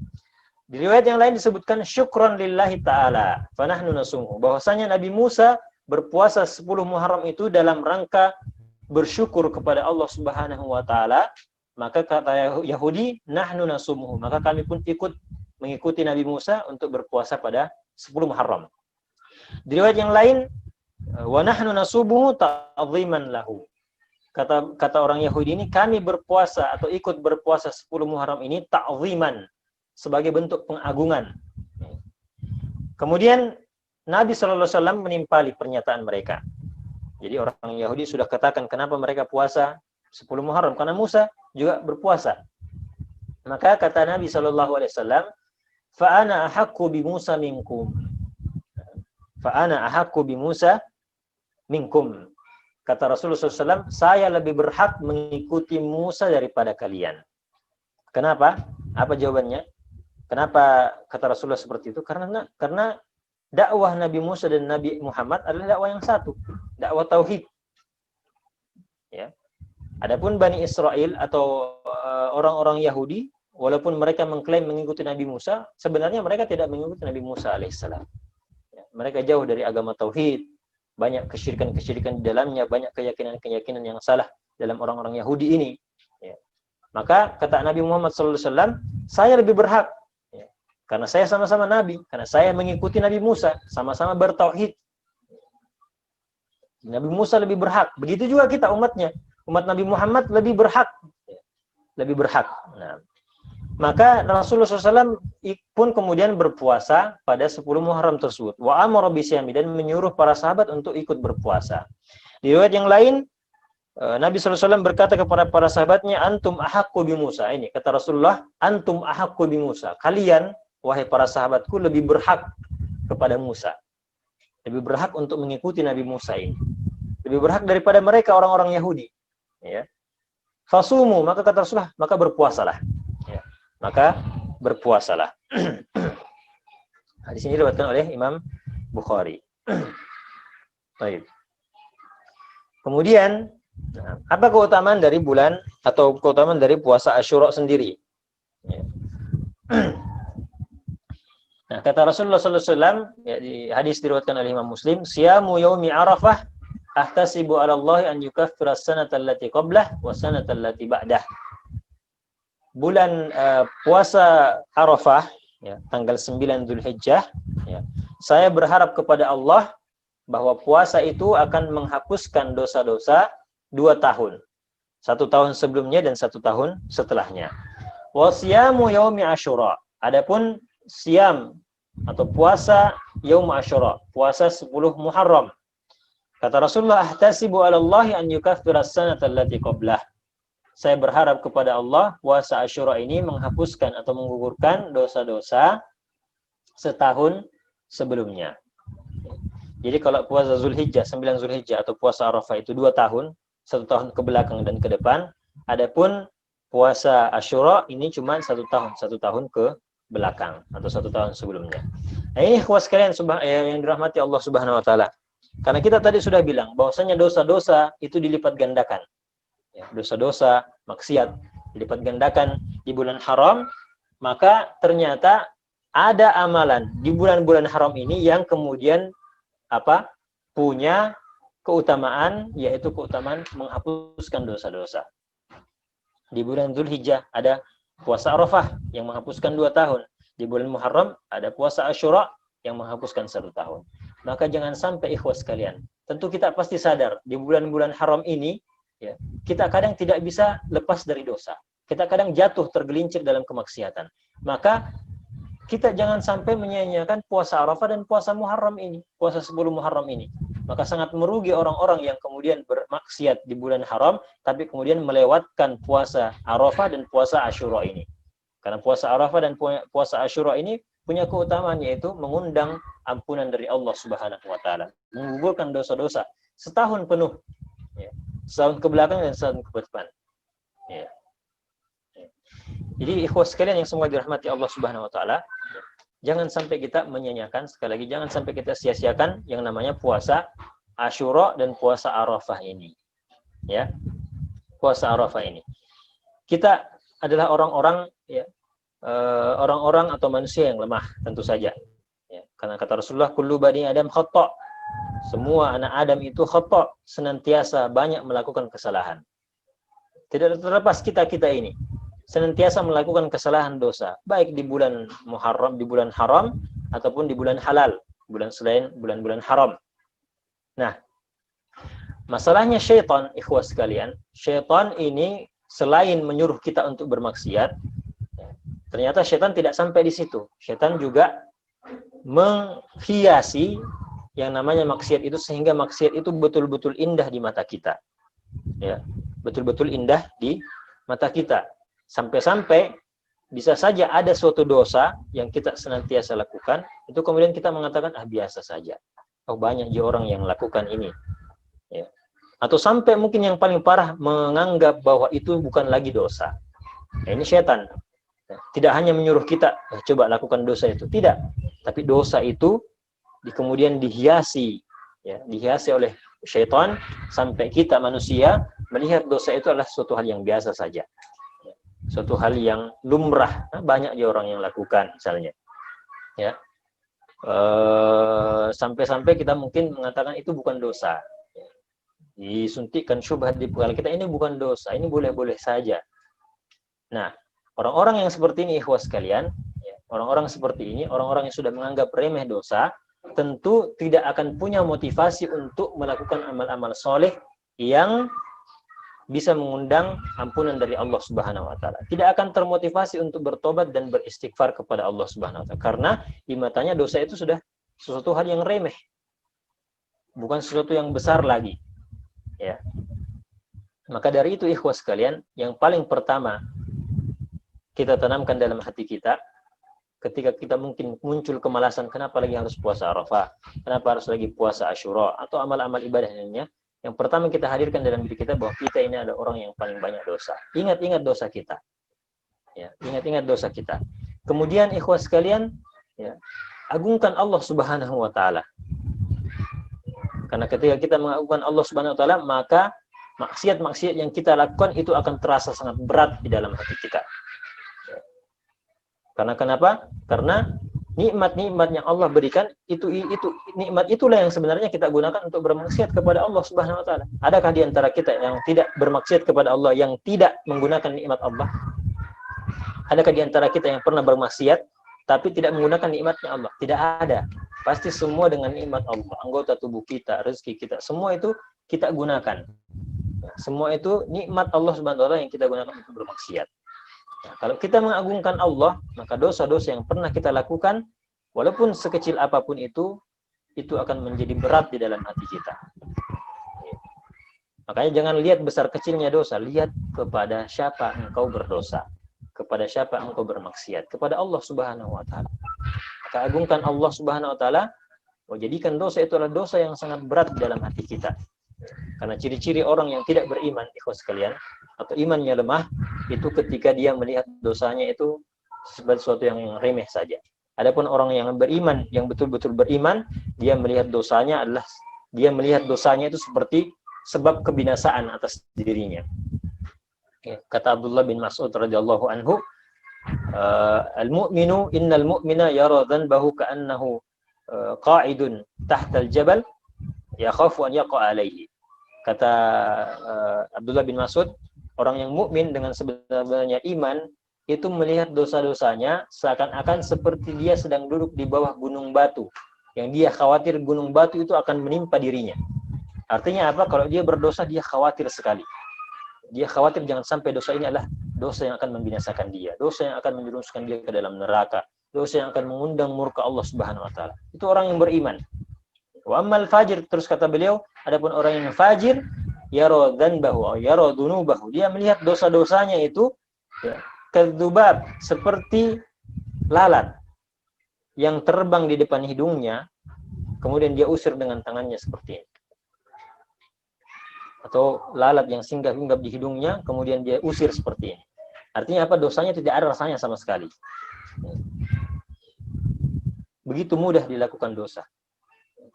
Di riwayat yang lain disebutkan syukran lillahi ta'ala fanahnu nasumuhu, bahwasanya Nabi Musa berpuasa 10 Muharram itu dalam rangka bersyukur kepada Allah Subhanahu wa taala. Maka kata Yahudi, nahnu nasumuhu, maka kami pun ikut mengikuti Nabi Musa untuk berpuasa pada 10 Muharram. Di riwayat yang lain, wa nahnu nasubuhu ta'dhiman lahu. Kata orang Yahudi ini, kami berpuasa atau ikut berpuasa 10 Muharram ini ta'dhiman, sebagai bentuk pengagungan. Kemudian Nabi SAW menimpali pernyataan mereka. Jadi orang Yahudi sudah katakan kenapa mereka puasa 10 Muharram, karena Musa juga berpuasa. Maka kata Nabi SAW, fa ana ahaqqu bi Musa minkum. Fa ana ahaqqu bi Musa minkum. Kata Rasulullah SAW, saya lebih berhak mengikuti Musa daripada kalian. Kenapa? Apa jawabannya? Kenapa kata Rasulullah seperti itu? Karena dakwah Nabi Musa dan Nabi Muhammad adalah dakwah yang satu, dakwah tauhid. Ya. Adapun Bani Israel atau orang-orang Yahudi, walaupun mereka mengklaim mengikuti Nabi Musa, sebenarnya mereka tidak mengikuti Nabi Musa alaihissalam. Ya, mereka jauh dari agama tauhid, banyak kesyirikan-kesyirikan di dalamnya, banyak keyakinan-keyakinan yang salah dalam orang-orang Yahudi ini. Ya. Maka kata Nabi Muhammad SAW, saya lebih berhak, ya, karena saya sama-sama Nabi, karena saya mengikuti Nabi Musa, sama-sama bertauhid. Nabi Musa lebih berhak. Begitu juga kita umatnya. Umat Nabi Muhammad lebih berhak. Lebih berhak. Nah, maka Rasulullah SAW pun kemudian berpuasa pada 10 Muharram tersebut. Wa amara bisyami, dan menyuruh para sahabat untuk ikut berpuasa. Di riwayat yang lain, Nabi SAW berkata kepada para sahabatnya, antum ahaqqu bi Musa. Ini kata Rasulullah, antum ahaqqu bi Musa. Kalian, wahai para sahabatku, lebih berhak kepada Musa. Lebih berhak untuk mengikuti Nabi Musa ini. Lebih berhak daripada mereka orang-orang Yahudi. Ya. Fasumu, maka kata Rasulullah, maka berpuasalah. Ya. Maka berpuasalah. Hadis ini diriwayatkan oleh Imam Bukhari. Baik. Kemudian, apa keutamaan dari bulan atau keutamaan dari puasa Asyura sendiri? Ya. Nah, kata Rasulullah SAW, ya, di hadis diriwayatkan oleh Imam Muslim, siyamu yaumi Arafah ahtasibu 'ala Allah an yukaffira as-sanata allati qablah wa sanata allati ba'dah. Bulan puasa Arafah, ya, tanggal 9 Dzulhijjah, ya, saya berharap kepada Allah bahwa puasa itu akan menghapuskan dosa-dosa 2 tahun. 1 tahun sebelumnya dan 1 tahun setelahnya. Wa siyamu yaumi Asyura. Adapun siam atau puasa yaum Asyura, puasa 10 Muharram. Kata Rasulullah, ahtasibu 'ala Allah an yukaffira as-sanata allati qablah. Saya berharap kepada Allah puasa Asyura ini menghapuskan atau menggugurkan dosa-dosa setahun sebelumnya. Jadi kalau puasa Zulhijjah, 9 Zulhijjah atau puasa Arafah itu 2 tahun, 1 tahun ke belakang dan ke depan. Adapun puasa Asyura ini cuma 1 tahun, 1 tahun ke belakang atau 1 tahun sebelumnya. Nah, ini ikhwas sekalian yang dirahmati Allah Subhanahu wa taala. Karena kita tadi sudah bilang bahwasanya dosa-dosa itu dilipat gandakan. Ya, dosa-dosa, maksiat dilipat gandakan di bulan haram, maka ternyata ada amalan di bulan-bulan haram ini yang kemudian punya keutamaan, yaitu keutamaan menghapuskan dosa-dosa. Di bulan Dzulhijjah ada puasa Arafah yang menghapuskan 2 tahun. Di bulan Muharram ada puasa Asyura yang menghapuskan 1 tahun. Maka jangan sampai ikhwas sekalian. Tentu kita pasti sadar di bulan-bulan haram ini, ya, kita kadang tidak bisa lepas dari dosa. Kita kadang jatuh tergelincir dalam kemaksiatan. Maka kita jangan sampai menyia-nyiakan puasa Arafah dan puasa Muharram ini, puasa 10 Muharram ini. Maka sangat merugi orang-orang yang kemudian bermaksiat di bulan haram, tapi kemudian melewatkan puasa Arafah dan puasa Asyura ini. Karena puasa Arafah dan puasa Asyura ini punya keutamaan, yaitu mengundang ampunan dari Allah Subhanahu wa taala, menggugurkan dosa-dosa setahun penuh. Ya. Setahun ke belakang dan setahun ke depan. Ya. Jadi ikhwas sekalian yang semua dirahmati Allah Subhanahu wa taala, jangan sampai kita menyanyiakan, sekali lagi jangan sampai kita sia-siakan yang namanya puasa Asyura dan puasa Arafah ini. Ya. Puasa Arafah ini. Kita adalah orang-orang, ya, orang-orang atau manusia yang lemah, tentu saja. Ya, karena kata Rasulullah, kullu bani Adam khata'. Semua anak Adam itu khata', senantiasa banyak melakukan kesalahan. Tidak terlepas kita-kita ini senantiasa melakukan kesalahan dosa, baik di bulan Muharram, di bulan haram, ataupun di bulan halal, bulan selain bulan-bulan haram. Nah, masalahnya syaitan, ikhwas sekalian, syaitan ini selain menyuruh kita untuk bermaksiat, ternyata syaitan tidak sampai di situ. Syaitan juga menghiasi yang namanya maksiat itu, sehingga maksiat itu betul-betul indah di mata kita. Ya, betul-betul indah di mata kita. Sampai-sampai bisa saja ada suatu dosa yang kita senantiasa lakukan, itu kemudian kita mengatakan, biasa saja. Oh, banyak juga orang yang lakukan ini. Ya. Atau sampai mungkin yang paling parah menganggap bahwa itu bukan lagi dosa. Ya, ini syaitan. Tidak hanya menyuruh kita, coba lakukan dosa itu. Tidak. Tapi dosa itu kemudian dihiasi, ya, dihiasi oleh syaitan, sampai kita manusia melihat dosa itu adalah suatu hal yang biasa saja. Suatu hal yang lumrah. Banyak aja orang yang lakukan misalnya. Ya. Sampai-sampai kita mungkin mengatakan itu bukan dosa. Disuntikkan syubhat di kepala kita, ini bukan dosa, ini boleh-boleh saja. Nah, orang-orang yang seperti ini, ikhwas sekalian, orang-orang seperti ini, orang-orang yang sudah menganggap remeh dosa, tentu tidak akan punya motivasi untuk melakukan amal-amal soleh yang bisa mengundang ampunan dari Allah Subhanahu wa taala. Tidak akan termotivasi untuk bertobat dan beristighfar kepada Allah Subhanahu wa taala, karena di matanya dosa itu sudah sesuatu hal yang remeh. Bukan sesuatu yang besar lagi. Ya. Maka dari itu, ikhwas sekalian, yang paling pertama kita tanamkan dalam hati kita, ketika kita mungkin muncul kemalasan, kenapa lagi harus puasa Arafah, kenapa harus lagi puasa Asyura, atau amal-amal ibadah lainnya, yang pertama kita hadirkan dalam diri kita bahwa kita ini adalah orang yang paling banyak dosa. Ingat-ingat dosa kita. Ya, ingat-ingat dosa kita. Kemudian ikhwas sekalian, ya, agungkan Allah Subhanahu wa taala. Karena ketika kita mengagungkan Allah Subhanahu wa taala, maka maksiat-maksiat yang kita lakukan itu akan terasa sangat berat di dalam hati kita. Ya. Karena kenapa? Karena nikmat-nikmat yang Allah berikan itu nikmat itulah yang sebenarnya kita gunakan untuk bermaksiat kepada Allah Subhanahu wa taala. Adakah di antara kita yang tidak bermaksiat kepada Allah, yang tidak menggunakan nikmat Allah? Adakah di antara kita yang pernah bermaksiat tapi tidak menggunakan nikmatnya Allah? Tidak ada. Pasti semua dengan nikmat Allah. Anggota tubuh kita, rezeki kita, semua itu kita gunakan. Semua itu nikmat Allah Subhanahu wa taala yang kita gunakan untuk bermaksiat. Nah, kalau kita mengagungkan Allah, maka dosa-dosa yang pernah kita lakukan, walaupun sekecil apapun itu akan menjadi berat di dalam hati kita. Makanya jangan lihat besar kecilnya dosa, lihat kepada siapa engkau berdosa, kepada siapa engkau bermaksiat, kepada Allah Subhanahu wa taala. Maka agungkan Allah Subhanahu wa taala, jadikan dosa itu adalah dosa yang sangat berat di dalam hati kita. Karena ciri-ciri orang yang tidak beriman, ikhwas sekalian, atau imannya lemah, itu ketika dia melihat dosanya itu sebagai sesuatu yang remeh saja. Adapun orang yang beriman, yang betul-betul beriman, dia melihat dosanya itu seperti sebab kebinasaan atas dirinya. Kata Abdullah bin Mas'ud radhiyallahu anhu, al-mu'minu innal mu'mina yara dhanbahu ka'annahu qa'idun tahta al-jabal yakhafu an yaqa alaihi. Kata Abdullah bin Mas'ud, orang yang mukmin dengan sebenarnya iman itu melihat dosa-dosanya seakan-akan seperti dia sedang duduk di bawah gunung batu, yang dia khawatir gunung batu itu akan menimpa dirinya. Artinya apa? Kalau dia berdosa, dia khawatir sekali. Dia khawatir jangan sampai dosa ini adalah dosa yang akan membinasakan dia, dosa yang akan menjerumuskan dia ke dalam neraka, dosa yang akan mengundang murka Allah Subhanahu wa taala. Itu orang yang beriman. Wa ammal fajir, terus kata beliau, adapun orang yang fajir, yara dzanbahu, yara dunubahu, dia melihat dosa-dosanya itu ya, kadzubab, seperti lalat yang terbang di depan hidungnya, kemudian dia usir dengan tangannya seperti ini. Atau lalat yang singgah-hinggap di hidungnya, kemudian dia usir seperti ini. Artinya apa? Dosanya tidak ada rasanya sama sekali. Begitu mudah dilakukan dosa.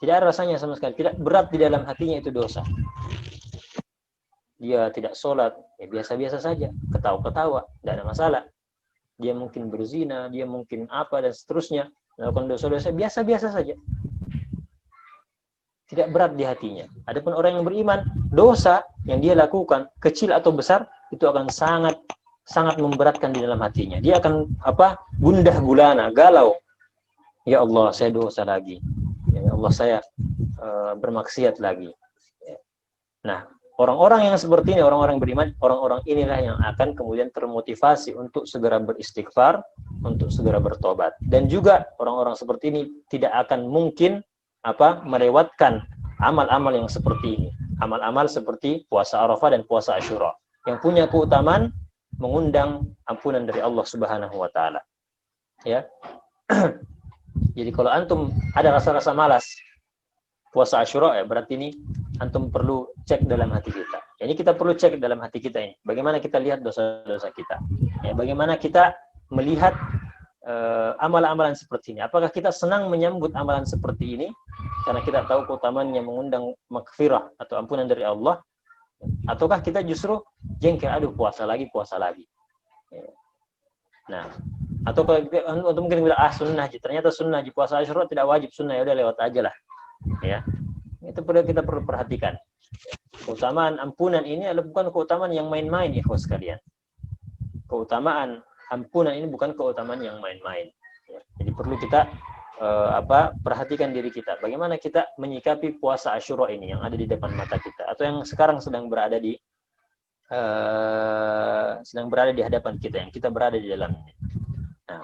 Tidak ada rasanya sama sekali. Tidak berat di dalam hatinya itu dosa. Dia tidak sholat, ya biasa-biasa saja. Ketawa-ketawa, tidak ada masalah. Dia mungkin berzina, dia mungkin apa, dan seterusnya. Melakukan dosa-dosa, biasa-biasa saja. Tidak berat di hatinya. Adapun orang yang beriman, dosa yang dia lakukan, kecil atau besar, itu akan sangat memberatkan di dalam hatinya. Dia akan gundah gulana, galau. Ya Allah, saya dosa lagi. Ya Allah, saya bermaksiat lagi. Nah, orang-orang yang seperti ini, orang-orang beriman, orang-orang inilah yang akan kemudian termotivasi untuk segera beristighfar, untuk segera bertobat. Dan juga orang-orang seperti ini tidak akan mungkin melewatkan amal-amal yang seperti ini. Amal-amal seperti puasa Arafah dan puasa Asyura yang punya keutamaan mengundang ampunan dari Allah Subhanahu wa taala. Ya. Jadi kalau antum ada rasa-rasa malas puasa Asyura, ya berarti ini antum perlu cek dalam hati kita. Ini kita perlu cek dalam hati kita ini. Bagaimana kita lihat dosa-dosa kita? Ya, bagaimana kita melihat amalan-amalan seperti ini? Apakah kita senang menyambut amalan seperti ini karena kita tahu keutamaan yang mengundang maghfirah atau ampunan dari Allah? Ataukah kita justru jengkel, aduh puasa lagi. Nah, atau mungkin bilang sunnah, ternyata sunnah di puasa Asyura tidak wajib, sunnah ya udah lewat aja lah. Ya, itu kita perlu perhatikan. Keutamaan ampunan ini adalah bukan keutamaan yang main-main, ikhwan sekalian. Keutamaan ampunan ini bukan keutamaan yang main-main. Ya, jadi perlu kita perhatikan diri kita. Bagaimana kita menyikapi puasa Asyura ini yang ada di depan mata kita, atau yang sekarang sedang berada di hadapan kita, yang kita berada di dalamnya. Nah,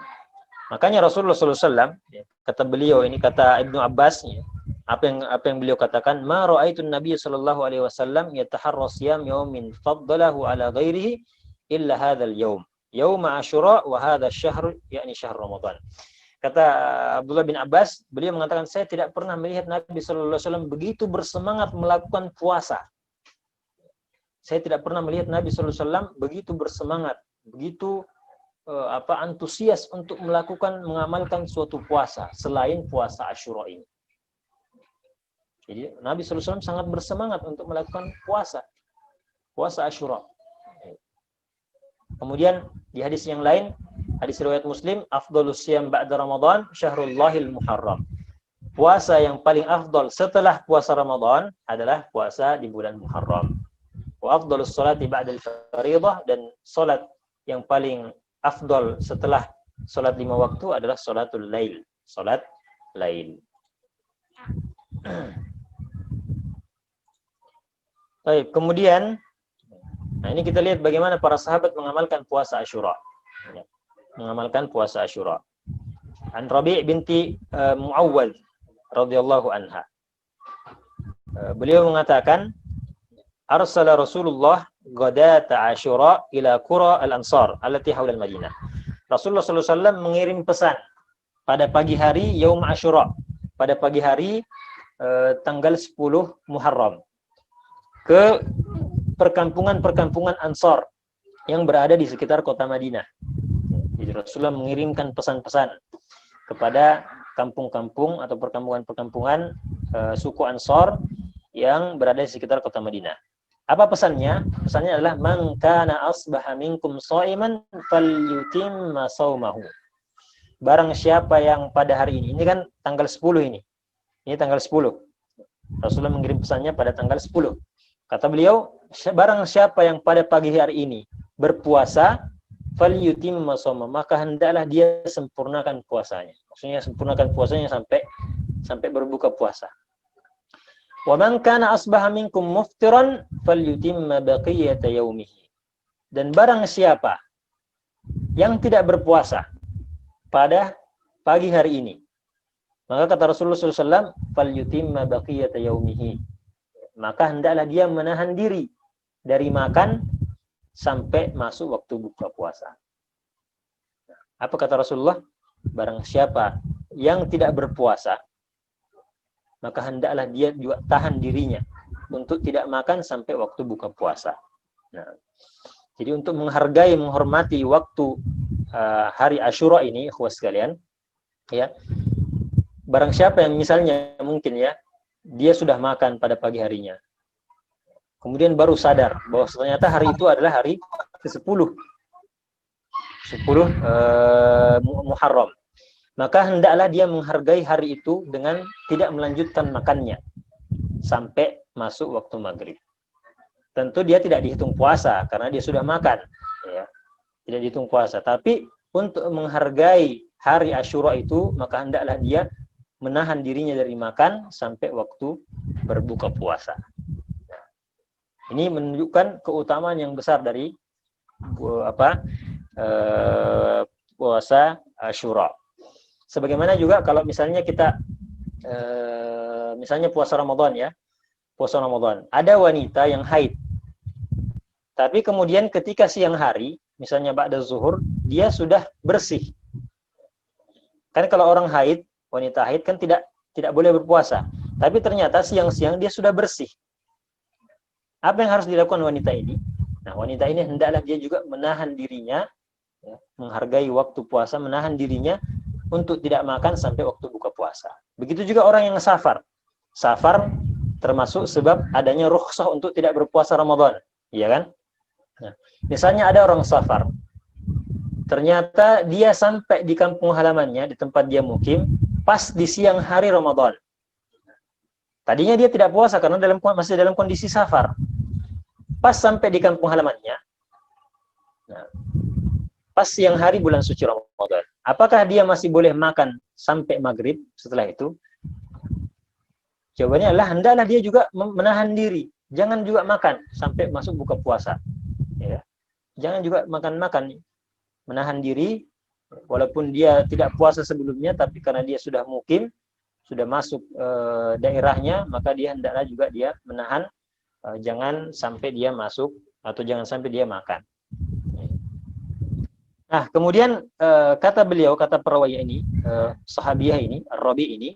makanya Rasulullah SAW, kata beliau ini, kata Ibnu Abbas, ya, apa yang beliau katakan, ma ra'aitun Nabiy sallallahu alaihi wasallam yataharra siyam yaumin faddalahu ala ghairihi illa hadzal yaum, yaum Asyura wa hadha syahr, yakni syahr Ramadan. Kata Abdullah bin Abbas, beliau mengatakan, saya tidak pernah melihat Nabi sallallahu alaihi wasallam begitu bersemangat melakukan puasa. Saya tidak pernah melihat Nabi sallallahu alaihi wasallam begitu bersemangat, begitu antusias untuk mengamalkan suatu puasa selain puasa Asyura ini. Jadi Nabi sallallahu alaihi wasallam sangat bersemangat untuk melakukan puasa Asyura. Kemudian di hadis yang lain, hadis riwayat Muslim, afdhalus siyam ba'da Ramadan syahrullahil muharram. Puasa yang paling afdal setelah puasa Ramadan adalah puasa di bulan Muharram. Wa afdhalus salati ba'da al-fariidah, dan salat yang paling afdal setelah salat 5 waktu adalah salatul lail, salat lail. Baik, kemudian ini kita lihat bagaimana para sahabat mengamalkan puasa Asyura. Mengamalkan puasa Asyura. An Rabi' binti Muawwad radhiyallahu anha. Beliau mengatakan, arsala Rasulullah ghadata Asyura ila qura al-Ansar allati haula al-Madinah. Rasulullah sallallahu alaihi wasallam mengirim pesan pada pagi hari Yaum Asyura, pada pagi hari tanggal 10 Muharram, ke perkampungan-perkampungan Ansar yang berada di sekitar kota Madinah. Jadi Rasulullah mengirimkan pesan-pesan kepada kampung-kampung atau perkampungan-perkampungan suku Ansar yang berada di sekitar kota Madinah. Apa pesannya? Pesannya adalah man kana asbaha minkum shaiman falyutimma shaumahu. Barang siapa yang pada hari ini kan tanggal 10 ini. Ini tanggal 10. Rasulullah mengirim pesannya pada tanggal 10. Kata beliau, barang siapa yang pada pagi hari ini berpuasa, falyutimma shaumah, maka hendaklah dia sempurnakan puasanya. Maksudnya sempurnakan puasanya sampai berbuka puasa. Wa man kana asbaha minkum muftiran falyutimma baqiyata yaumihi. Dan barang siapa yang tidak berpuasa pada pagi hari ini, Maka kata Rasulullah SAW, falyutimma baqiyata yaumihi. Maka hendaklah dia menahan diri dari makan sampai masuk waktu buka puasa. Apa kata Rasulullah? Barang siapa yang tidak berpuasa, maka hendaklah dia juga tahan dirinya untuk tidak makan sampai waktu buka puasa. Nah, jadi untuk menghargai, menghormati waktu hari Asyura ini, ikhwas sekalian, ya, barang siapa yang misalnya mungkin ya, dia sudah makan pada pagi harinya, kemudian baru sadar bahwa ternyata hari itu adalah hari ke-10 Muharram, maka hendaklah dia menghargai hari itu dengan tidak melanjutkan makannya sampai masuk waktu maghrib. Tentu dia tidak dihitung puasa karena dia sudah makan, ya, tidak dihitung puasa. Tapi untuk menghargai hari Asyura itu, maka hendaklah dia menahan dirinya dari makan sampai waktu berbuka puasa. Ini menunjukkan keutamaan yang besar dari puasa Asyura. Sebagaimana juga kalau misalnya kita misalnya puasa Ramadan, ya, puasa Ramadan, ada wanita yang haid, tapi kemudian ketika siang hari, misalnya ba'da zuhur, dia sudah bersih. Kan kalau orang haid, wanita haid kan tidak boleh berpuasa. Tapi ternyata siang-siang dia sudah bersih. Apa yang harus dilakukan wanita ini? Nah, wanita ini hendaklah dia juga menahan dirinya, ya, menghargai waktu puasa, menahan dirinya untuk tidak makan sampai waktu buka puasa. Begitu juga orang yang safar. Safar termasuk sebab adanya rukhsah untuk tidak berpuasa Ramadan, iya kan? Nah, misalnya ada orang safar, ternyata dia sampai di kampung halamannya, di tempat dia mukim, pas di siang hari Ramadan. Tadinya dia tidak puasa karena masih dalam kondisi safar. Pas sampai di kampung halamannya, nah, pas siang hari bulan suci Ramadan, apakah dia masih boleh makan sampai maghrib setelah itu? Jawabannya adalah hendaklah dia juga menahan diri, jangan juga makan sampai masuk buka puasa. Ya. Jangan juga makan-makan, menahan diri, walaupun dia tidak puasa sebelumnya, tapi karena dia sudah mukim, sudah masuk daerahnya, maka dia hendaklah juga dia menahan, jangan sampai dia masuk atau jangan sampai dia makan. Nah, kemudian kata beliau, kata perawi ini, sahabiah ini, Ar-Rabi ini,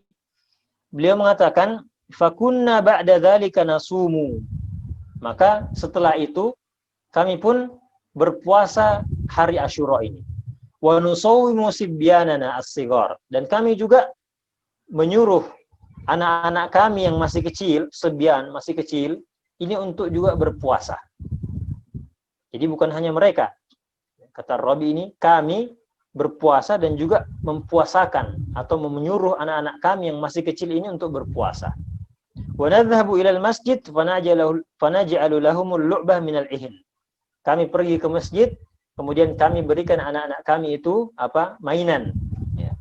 beliau mengatakan, fakunna ba'da dzalika nasumu. Maka setelah itu kami pun berpuasa hari Asyura ini. Wa nusawwimu sibyanana as-sighar, dan kami juga menyuruh anak-anak kami yang masih kecil, sebyan, masih kecil, ini untuk juga berpuasa. Jadi bukan hanya mereka. Kata Rabi ini, kami berpuasa dan juga mempuasakan atau menyuruh anak-anak kami yang masih kecil ini untuk berpuasa. Wa nadhhabu ilal masjid fanaj'alu lahumul lu'bah minal ihn. Kami pergi ke masjid, kemudian kami berikan anak-anak kami itu mainan. Ya.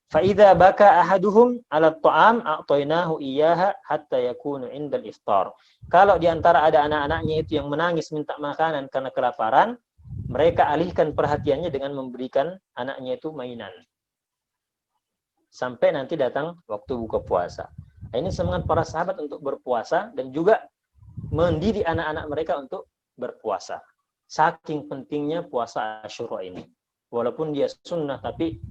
Fa idza baka ahaduhum 'ala at-ta'am a'taynahu iyyaha hatta yakunu 'indal iftar. Kalau di antara ada anak-anaknya itu yang menangis minta makanan karena kelaparan, mereka alihkan perhatiannya dengan memberikan anaknya itu mainan. Sampai nanti datang waktu buka puasa. Nah, ini semangat para sahabat untuk berpuasa dan juga mendidik anak-anak mereka untuk berpuasa. Saking pentingnya puasa Asyura ini. Walaupun dia sunnah, tapi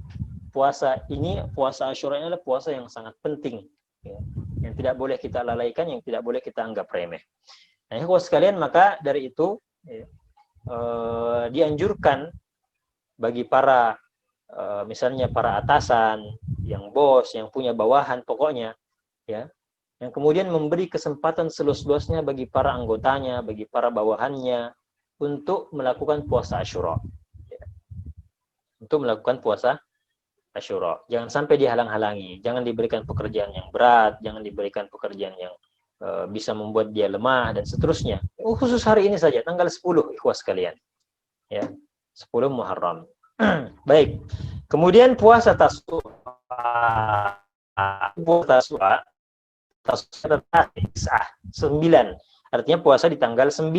puasa Asyura ini adalah puasa yang sangat penting. Ya. Yang tidak boleh kita lalaikan, yang tidak boleh kita anggap remeh. Nah, ikhwas sekalian, maka dari itu dianjurkan bagi para misalnya para atasan, yang bos, yang punya bawahan pokoknya, ya, yang kemudian memberi kesempatan selus-luasnya bagi para anggotanya, bagi para bawahannya untuk melakukan puasa Asyura. Ya. Untuk melakukan puasa Asyura. Jangan sampai dihalang-halangi, jangan diberikan pekerjaan yang berat, jangan diberikan pekerjaan yang bisa membuat dia lemah dan seterusnya. Khusus hari ini saja, tanggal 10, ikhwas sekalian. Ya, 10 Muharram. Baik. Kemudian puasa Tasu'a. Puasa Tasu'a 9. Artinya puasa di tanggal 9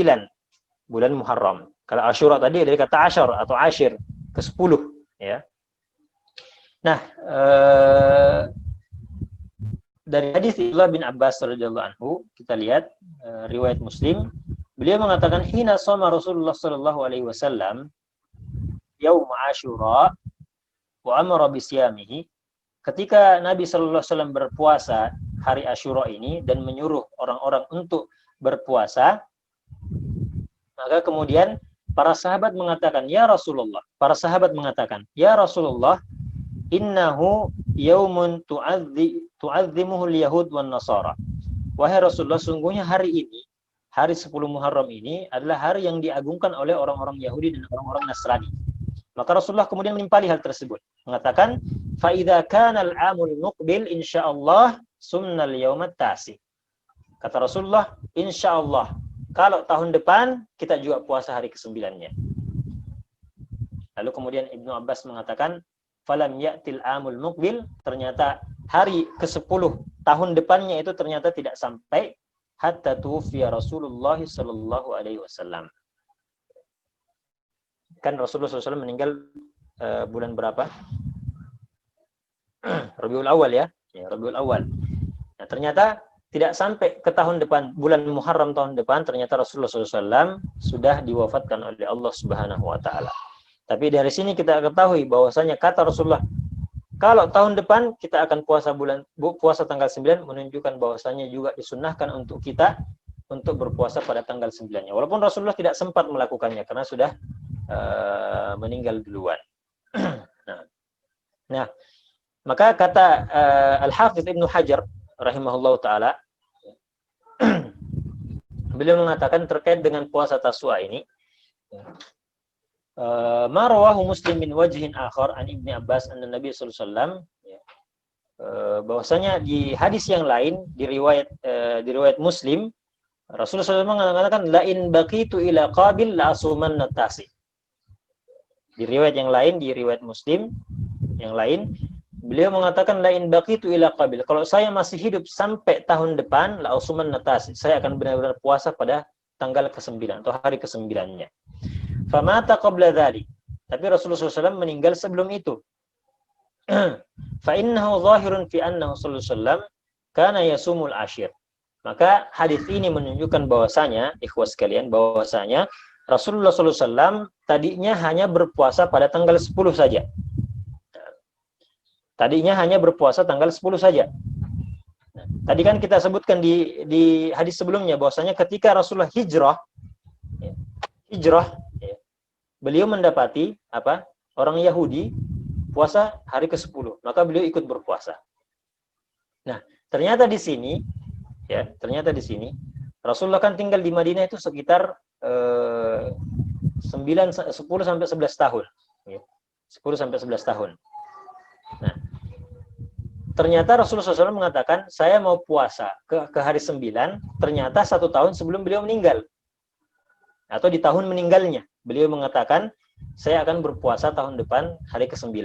bulan Muharram. Kalau Asyura tadi dari kata asyar atau asyir, ke-10, ya. Nah, dari hadis Abdullah bin Abbas radhiyallahu anhu, kita lihat riwayat Muslim, beliau mengatakan hina shoma Rasulullah sallallahu alaihi wasallam yaum Asyura wa amara bisyamihi, ketika Nabi sallallahu alaihi wasallam berpuasa hari Asyura ini dan menyuruh orang-orang untuk berpuasa, maka kemudian para sahabat mengatakan, ya Rasulullah, innahu yaumun tu'azzimuhul yahud wan nasara. Wahai Rasulullah, sungguhnya hari ini, hari 10 Muharram ini adalah hari yang diagungkan oleh orang-orang Yahudi dan orang-orang Nasrani. Maka Rasulullah kemudian menimpali hal tersebut, mengatakan, fa idza kana al-amul muqbil insyaallah sumnal yaumat tasi. Kata Rasulullah, insyaallah kalau tahun depan kita juga puasa hari ke-9-nya. Lalu kemudian Ibnu Abbas mengatakan, falam ya'til amul muqbil, ternyata hari ke-10 tahun depannya itu ternyata tidak sampai, hatta tuwfiya Rasulullah sallallahu alaihi wasallam. Kan Rasulullah SAW meninggal bulan berapa? Rabiul Awal ya, Rabiul Awal. Nah, ternyata tidak sampai ke tahun depan, bulan Muharram tahun depan, ternyata Rasulullah SAW sudah diwafatkan oleh Allah Subhanahu wa Ta'ala. Tapi dari sini kita ketahui bahwasanya kata Rasulullah, kalau tahun depan kita akan puasa tanggal 9, menunjukkan bahwasanya juga disunnahkan untuk kita untuk berpuasa pada tanggal 9-nya. Walaupun Rasulullah tidak sempat melakukannya karena sudah meninggal duluan. Nah, maka kata Al-Hafidz Ibnu Hajar rahimahullahu taala, beliau mengatakan terkait dengan puasa Taswa ini, ma rawahu Muslim min wajhin akhar an Ibnu Abbas anna Nabi sallallahu alaihi wasallam, bahwasanya di hadis yang lain di riwayat Muslim, Rasulullah SAW mengatakan la in baqitu ila qabil la asumanna tasi. Di riwayat yang lain, di riwayat Muslim yang lain, beliau mengatakan lain baqitu ila qabil, kalau saya masih hidup sampai tahun depan, la usuman natasi, saya akan benar-benar puasa pada tanggal ke-9 atau hari ke-9-nya. Famata qabla dzalik, tapi Rasulullah SAW meninggal sebelum itu. Fa innahu zahirun fi annahu sallallahu alaihi wasallam kana yasumul ashir. Maka hadis ini menunjukkan bahwasanya, ikhwas sekalian, bahwasanya Rasulullah SAW tadinya hanya berpuasa pada tanggal 10 saja. Tadinya hanya berpuasa tanggal 10 saja. Nah, tadi kan kita sebutkan di hadis sebelumnya bahwasanya ketika Rasulullah hijrah, beliau mendapati orang Yahudi puasa hari ke-10, maka beliau ikut berpuasa. Nah, ternyata di sini Rasulullah kan tinggal di Madinah itu sekitar 10 sampai 11 tahun. 10 sampai 11 tahun. Nah, ternyata Rasulullah SAW mengatakan, saya mau puasa ke hari 9, ternyata 1 tahun sebelum beliau meninggal. Atau di tahun meninggalnya, beliau mengatakan, saya akan berpuasa tahun depan hari ke-9.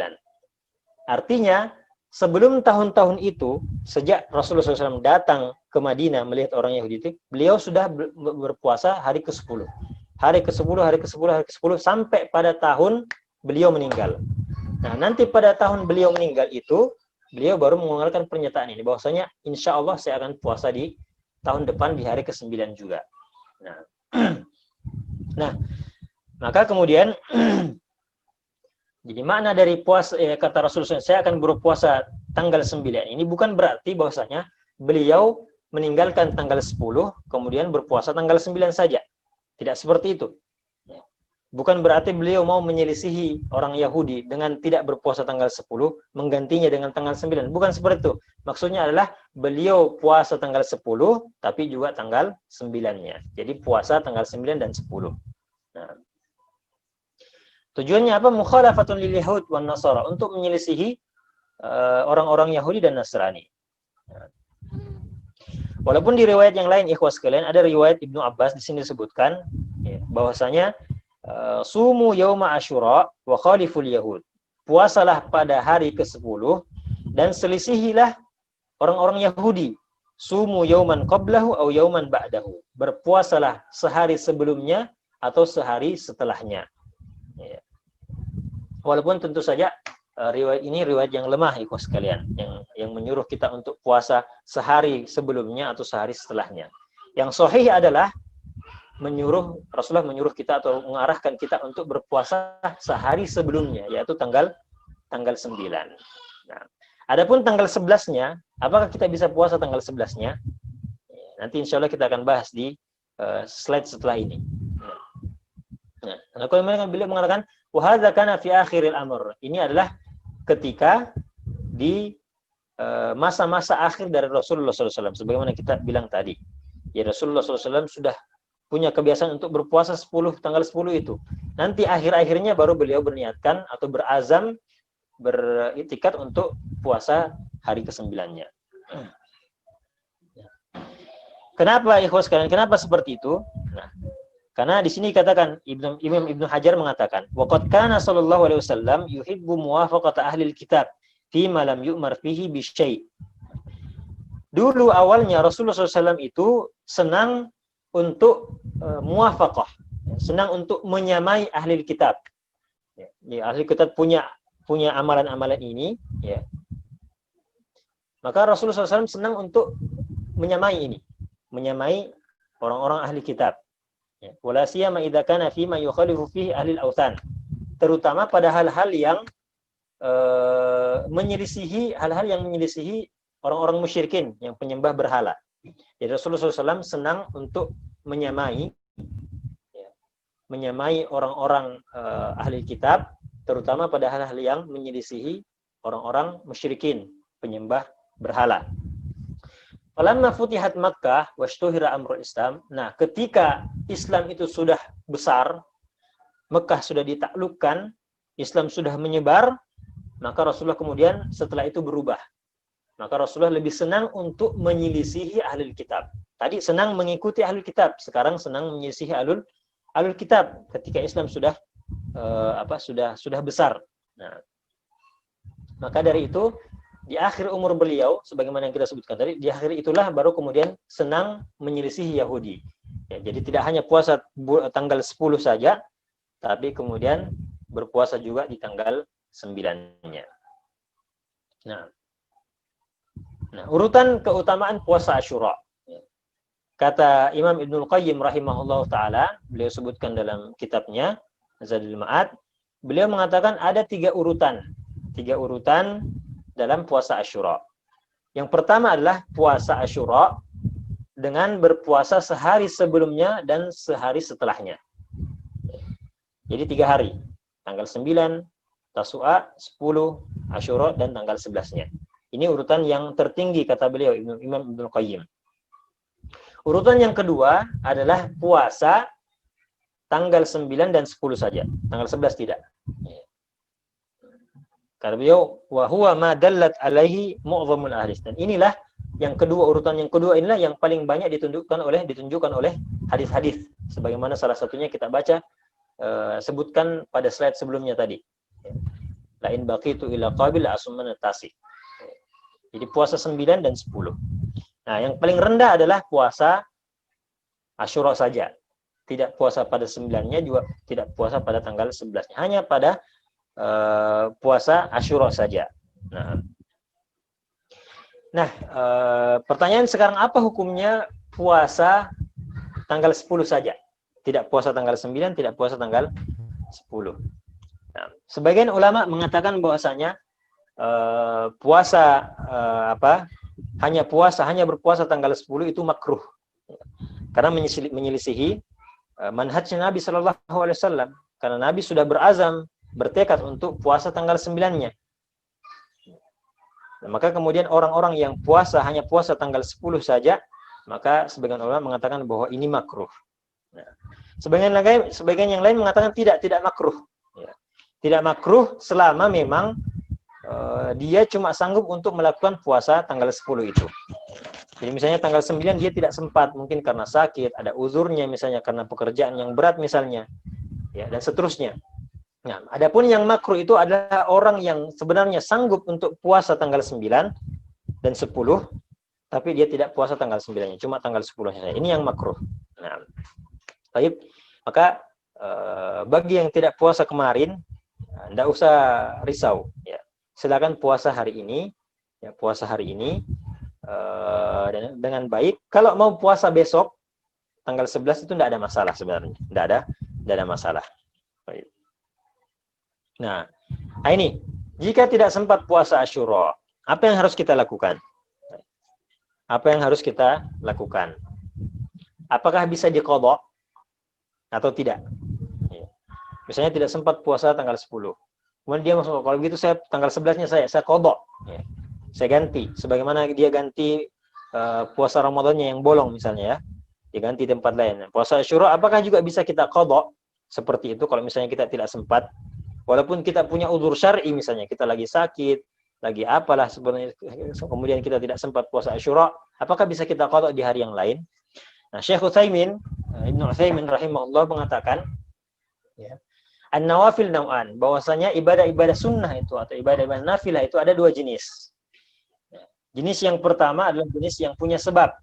Artinya, sebelum tahun-tahun itu, sejak Rasulullah SAW datang ke Madinah melihat orang Yahudi itu, beliau sudah berpuasa hari ke-10. Hari ke-10 sampai pada tahun beliau meninggal. Nah, nanti pada tahun beliau meninggal itu, beliau baru mengeluarkan pernyataan ini, bahwasanya insya Allah saya akan puasa di tahun depan di hari ke-9 juga. Nah, maka kemudian jadi makna dari puasa, kata Rasulullah, saya akan berpuasa tanggal 9. Ini bukan berarti bahwasanya beliau meninggalkan tanggal 10, kemudian berpuasa tanggal 9 saja. Tidak seperti itu. Bukan berarti beliau mau menyelisihi orang Yahudi dengan tidak berpuasa tanggal 10, menggantinya dengan tanggal 9. Bukan seperti itu. Maksudnya adalah beliau puasa tanggal 10, tapi juga tanggal 9-nya. Jadi puasa tanggal 9 dan 10. Nah, tujuannya apa? Mukhalafatun lil yahud wan nasara, untuk menyelisihi orang-orang Yahudi dan Nasrani. Walaupun di riwayat yang lain, ikhwas sekalian, ada riwayat Ibnu Abbas di sini disebutkan bahwasanya sumu yauma asyura wa khaliful yahud, puasalah pada hari ke-10 dan selisihilah orang-orang Yahudi. Sumu yauman qablahu au yauman ba'dahu, berpuasalah sehari sebelumnya atau sehari setelahnya. Walaupun tentu saja riwayat ini riwayat yang lemah, ikhwas sekalian, yang menyuruh kita untuk puasa sehari sebelumnya atau sehari setelahnya. Yang sahih adalah Rasulullah menyuruh kita atau mengarahkan kita untuk berpuasa sehari sebelumnya, yaitu tanggal 9. Nah, adapun tanggal 11-nya, apakah kita bisa puasa tanggal 11-nya? Nanti insya Allah kita akan bahas di slide setelah ini. Nah, kemudian beliau mengatakan, wahadza kana fi akhiril amr. Ini adalah ketika di masa-masa akhir dari Rasulullah SAW. Sebagaimana kita bilang tadi, ya Rasulullah SAW sudah punya kebiasaan untuk berpuasa tanggal 10 itu. Nanti akhir-akhirnya baru beliau berniatkan atau berazam, beriktikad untuk puasa hari ke-9-nya. Kenapa ikhwas sekalian? Kenapa seperti itu? Nah, karena di sini katakan Imam Ibnu Hajar mengatakan, waqad kana sallallahu alaihi wasallam yuhibbu muwafaqata ahli alkitab fi ma lam yu'mar fihi bi syai'. Dulu awalnya Rasulullah SAW itu senang untuk muwafaqah, senang untuk menyamai ahli kitab. Ya, ahli kitab punya amalan-amalan ini, ya. Maka Rasulullah SAW senang untuk menyamai ini, menyamai orang-orang ahli kitab. Wala siyama idza kana fi ma yukhalifu fihi ahli al-awthan. Terutama pada hal-hal yang menyelisihi orang-orang musyrikin yang penyembah berhala. Jadi Rasulullah SAW senang untuk menyamai orang-orang ahli kitab, terutama pada hal-hal yang menyelisihi orang-orang musyrikin penyembah berhala. Falamma futihat Makkah washtuhira amrul Islam. Nah, ketika Islam itu sudah besar, Mekah sudah ditaklukkan, Islam sudah menyebar, maka Rasulullah kemudian setelah itu berubah. Maka Rasulullah lebih senang untuk menyelisihi ahlul kitab. Tadi senang mengikuti ahlul kitab, sekarang senang menyelisihi ahlul kitab ketika Islam sudah sudah besar. Nah, maka dari itu di akhir umur beliau, sebagaimana yang kita sebutkan tadi, di akhir itulah baru kemudian senang menyelisihi Yahudi. Ya, jadi tidak hanya puasa tanggal 10 saja, tapi kemudian berpuasa juga di tanggal 9-nya. Nah, urutan keutamaan puasa Asyura. Kata Imam Ibnul Qayyim rahimahullah ta'ala, beliau sebutkan dalam kitabnya Zadul Ma'ad, beliau mengatakan ada 3 urutan. 3 urutan dalam puasa Asyura. Yang pertama adalah puasa Asyura dengan berpuasa sehari sebelumnya dan sehari setelahnya. Jadi 3 hari. Tanggal 9, Tasu'a, 10, Asyura, dan tanggal 11-nya. Ini urutan yang tertinggi kata beliau, Imam Ibnul Qayyim. Urutan yang kedua adalah puasa tanggal 9 dan 10 saja. Tanggal 11 tidak. Karena beliau wa huwa ma dallat alaihi mu'dhamul ahadits. Dan inilah yang kedua, urutan yang kedua inilah yang paling banyak ditunjukkan oleh hadis-hadis. Sebagaimana salah satunya kita baca sebutkan pada slide sebelumnya tadi. Lain baqitu ila qabil asumman tasi. Jadi puasa 9 dan 10. Nah, yang paling rendah adalah puasa Asyura saja. Tidak puasa pada 9-nya, juga tidak puasa pada tanggal 11-nya. Hanya pada puasa Asyura saja. Nah, pertanyaan sekarang, apa hukumnya puasa tanggal 10 saja? Tidak puasa tanggal 9, tidak puasa tanggal 10. Nah, sebagian ulama mengatakan bahwasanya hanya berpuasa tanggal 10 itu makruh. Karena menyelisihi manhajnya Nabi Shallallahu alaihi wasallam. Karena Nabi sudah berazam, bertekad untuk puasa tanggal 9-nya. Nah, maka kemudian orang-orang yang hanya puasa tanggal 10 saja, maka sebagian ulama mengatakan bahwa ini makruh. Nah, sebagian yang lain mengatakan tidak makruh. Ya. Tidak makruh selama memang dia cuma sanggup untuk melakukan puasa tanggal 10 itu. Jadi misalnya tanggal 9 dia tidak sempat, mungkin karena sakit, ada uzurnya misalnya karena pekerjaan yang berat misalnya. Ya, dan seterusnya. Nah, adapun yang makruh itu adalah orang yang sebenarnya sanggup untuk puasa tanggal 9 dan 10, tapi dia tidak puasa tanggal 9-nya, cuma tanggal 10-nya saja. Ini yang makruh. Nah, baik. Maka bagi yang tidak puasa kemarin, tidak usah risau. Ya. silakan puasa hari ini, ya, puasa hari ini dengan baik. Kalau mau puasa besok tanggal 11 itu tidak ada masalah sebenarnya, tidak ada masalah. Baik. Nah, ini jika tidak sempat puasa Asyura, apa yang harus kita lakukan? Apa yang harus kita lakukan? Apakah bisa diqadha atau tidak? Misalnya tidak sempat puasa tanggal 10. Kemudian dia masuk, kalau begitu saya tanggal 11-nya saya qadha. Ya. Saya ganti. Sebagaimana dia ganti puasa Ramadannya yang bolong misalnya ya. Dia ganti tempat lain. Puasa Asyura apakah juga bisa kita qadha? Seperti itu kalau misalnya kita tidak sempat. Walaupun kita punya udzur syar'i misalnya, kita lagi sakit, lagi apalah sebenarnya, kemudian kita tidak sempat puasa Asyura, apakah bisa kita qadha di hari yang lain? Nah, Syekh Ibnu Utsaimin rahimahullah mengatakan, ya, an-nawafil naw'an, bahwasanya ibadah-ibadah sunnah itu atau ibadah-ibadah nafilah itu ada dua jenis. Jenis yang pertama adalah jenis yang punya sebab.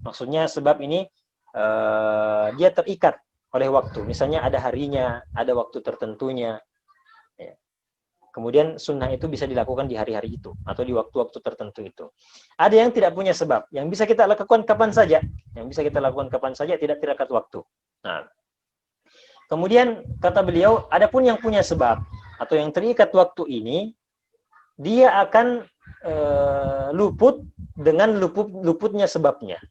Maksudnya sebab ini dia terikat oleh waktu. Misalnya ada harinya, ada waktu tertentunya. Ya. Kemudian sunnah itu bisa dilakukan di hari-hari itu atau di waktu-waktu tertentu itu. Ada yang tidak punya sebab, yang bisa kita lakukan kapan saja, tidak terikat waktu. Nah, kemudian kata beliau, adapun yang punya sebab atau yang terikat waktu ini, dia akan luput dengan luputnya sebabnya.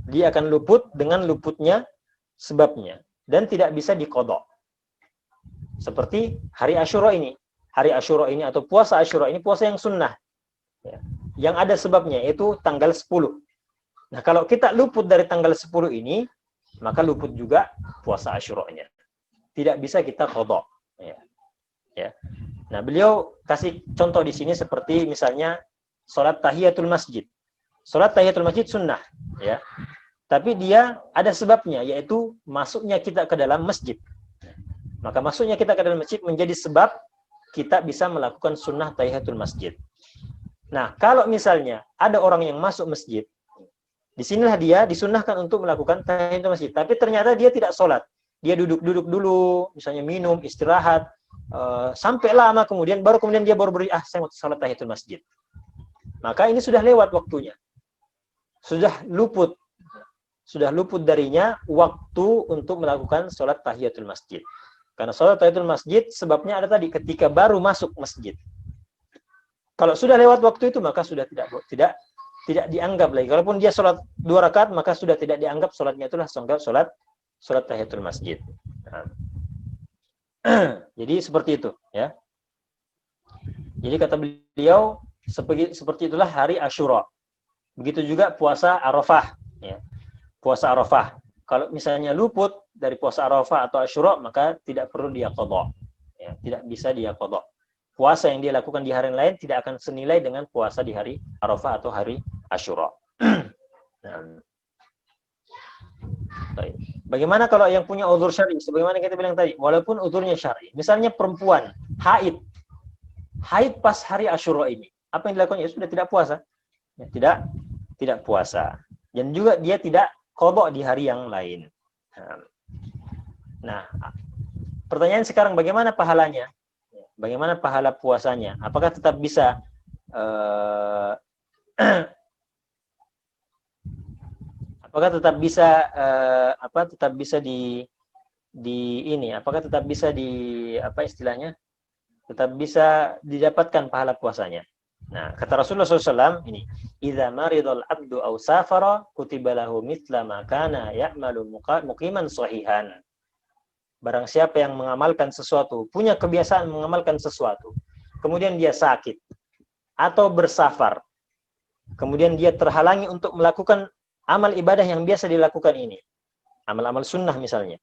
Dia akan luput dengan luputnya sebabnya dan tidak bisa diqadha. Seperti hari Asyura ini. Hari Asyura ini atau puasa Asyura ini puasa yang sunnah. Ya. Yang ada sebabnya yaitu tanggal 10. Nah, kalau kita luput dari tanggal 10 ini, maka luput juga puasa Asyura-nya. Tidak bisa kita qadha. Ya. Ya. Nah, beliau kasih contoh di sini seperti misalnya salat tahiyatul masjid. Salat tahiyatul masjid sunnah, ya. Tapi dia ada sebabnya, yaitu masuknya kita ke dalam masjid. Maka masuknya kita ke dalam masjid menjadi sebab kita bisa melakukan sunnah tahiyatul masjid. Nah, kalau misalnya ada orang yang masuk masjid, disinilah dia disunnahkan untuk melakukan tahiyatul masjid. Tapi ternyata dia tidak sholat. Dia duduk-duduk dulu, misalnya minum, istirahat, sampai lama kemudian dia baru beri, saya mau sholat tahiyatul masjid. Maka ini sudah lewat waktunya. Sudah luput darinya waktu untuk melakukan sholat tahiyatul masjid. Karena sholat tahiyatul masjid sebabnya ada tadi ketika baru masuk masjid. Kalau sudah lewat waktu itu maka sudah tidak dianggap lagi. Kalaupun dia sholat 2 rakaat maka sudah tidak dianggap sholatnya itulah sholat tahiyatul masjid. Nah. Jadi seperti itu, ya. Jadi kata beliau seperti itulah hari Asyura. Begitu juga puasa Arafah, ya. Puasa Arafah. Kalau misalnya luput dari puasa Arafah atau Asyura, maka tidak perlu dia qadha. Ya, tidak bisa dia qadha. Puasa yang dia lakukan di hari lain tidak akan senilai dengan puasa di hari Arafah atau hari Asyura. Nah. Bagaimana kalau yang punya uzur syar'i? Sebagaimana kita bilang tadi, walaupun uzurnya syar'i. Misalnya perempuan haid pas hari Asyura ini, apa yang dilakukan? Ya sudah tidak puasa. Ya, tidak puasa. Dan juga dia tidak qadha di hari yang lain. Nah, pertanyaan sekarang bagaimana pahalanya? Bagaimana pahala puasanya? Apakah tetap bisa apakah tetap bisa tetap bisa didapatkan pahala puasanya? Nah, kata Rasulullah SAW ini, "Idza maridal abdu aw safara kutiba lahu mithla ma kana ya'malu muqiman sahihan." Barang siapa yang mengamalkan sesuatu, punya kebiasaan mengamalkan sesuatu, kemudian dia sakit atau bersafar, kemudian dia terhalangi untuk melakukan amal ibadah yang biasa dilakukan ini, amal-amal sunnah misalnya,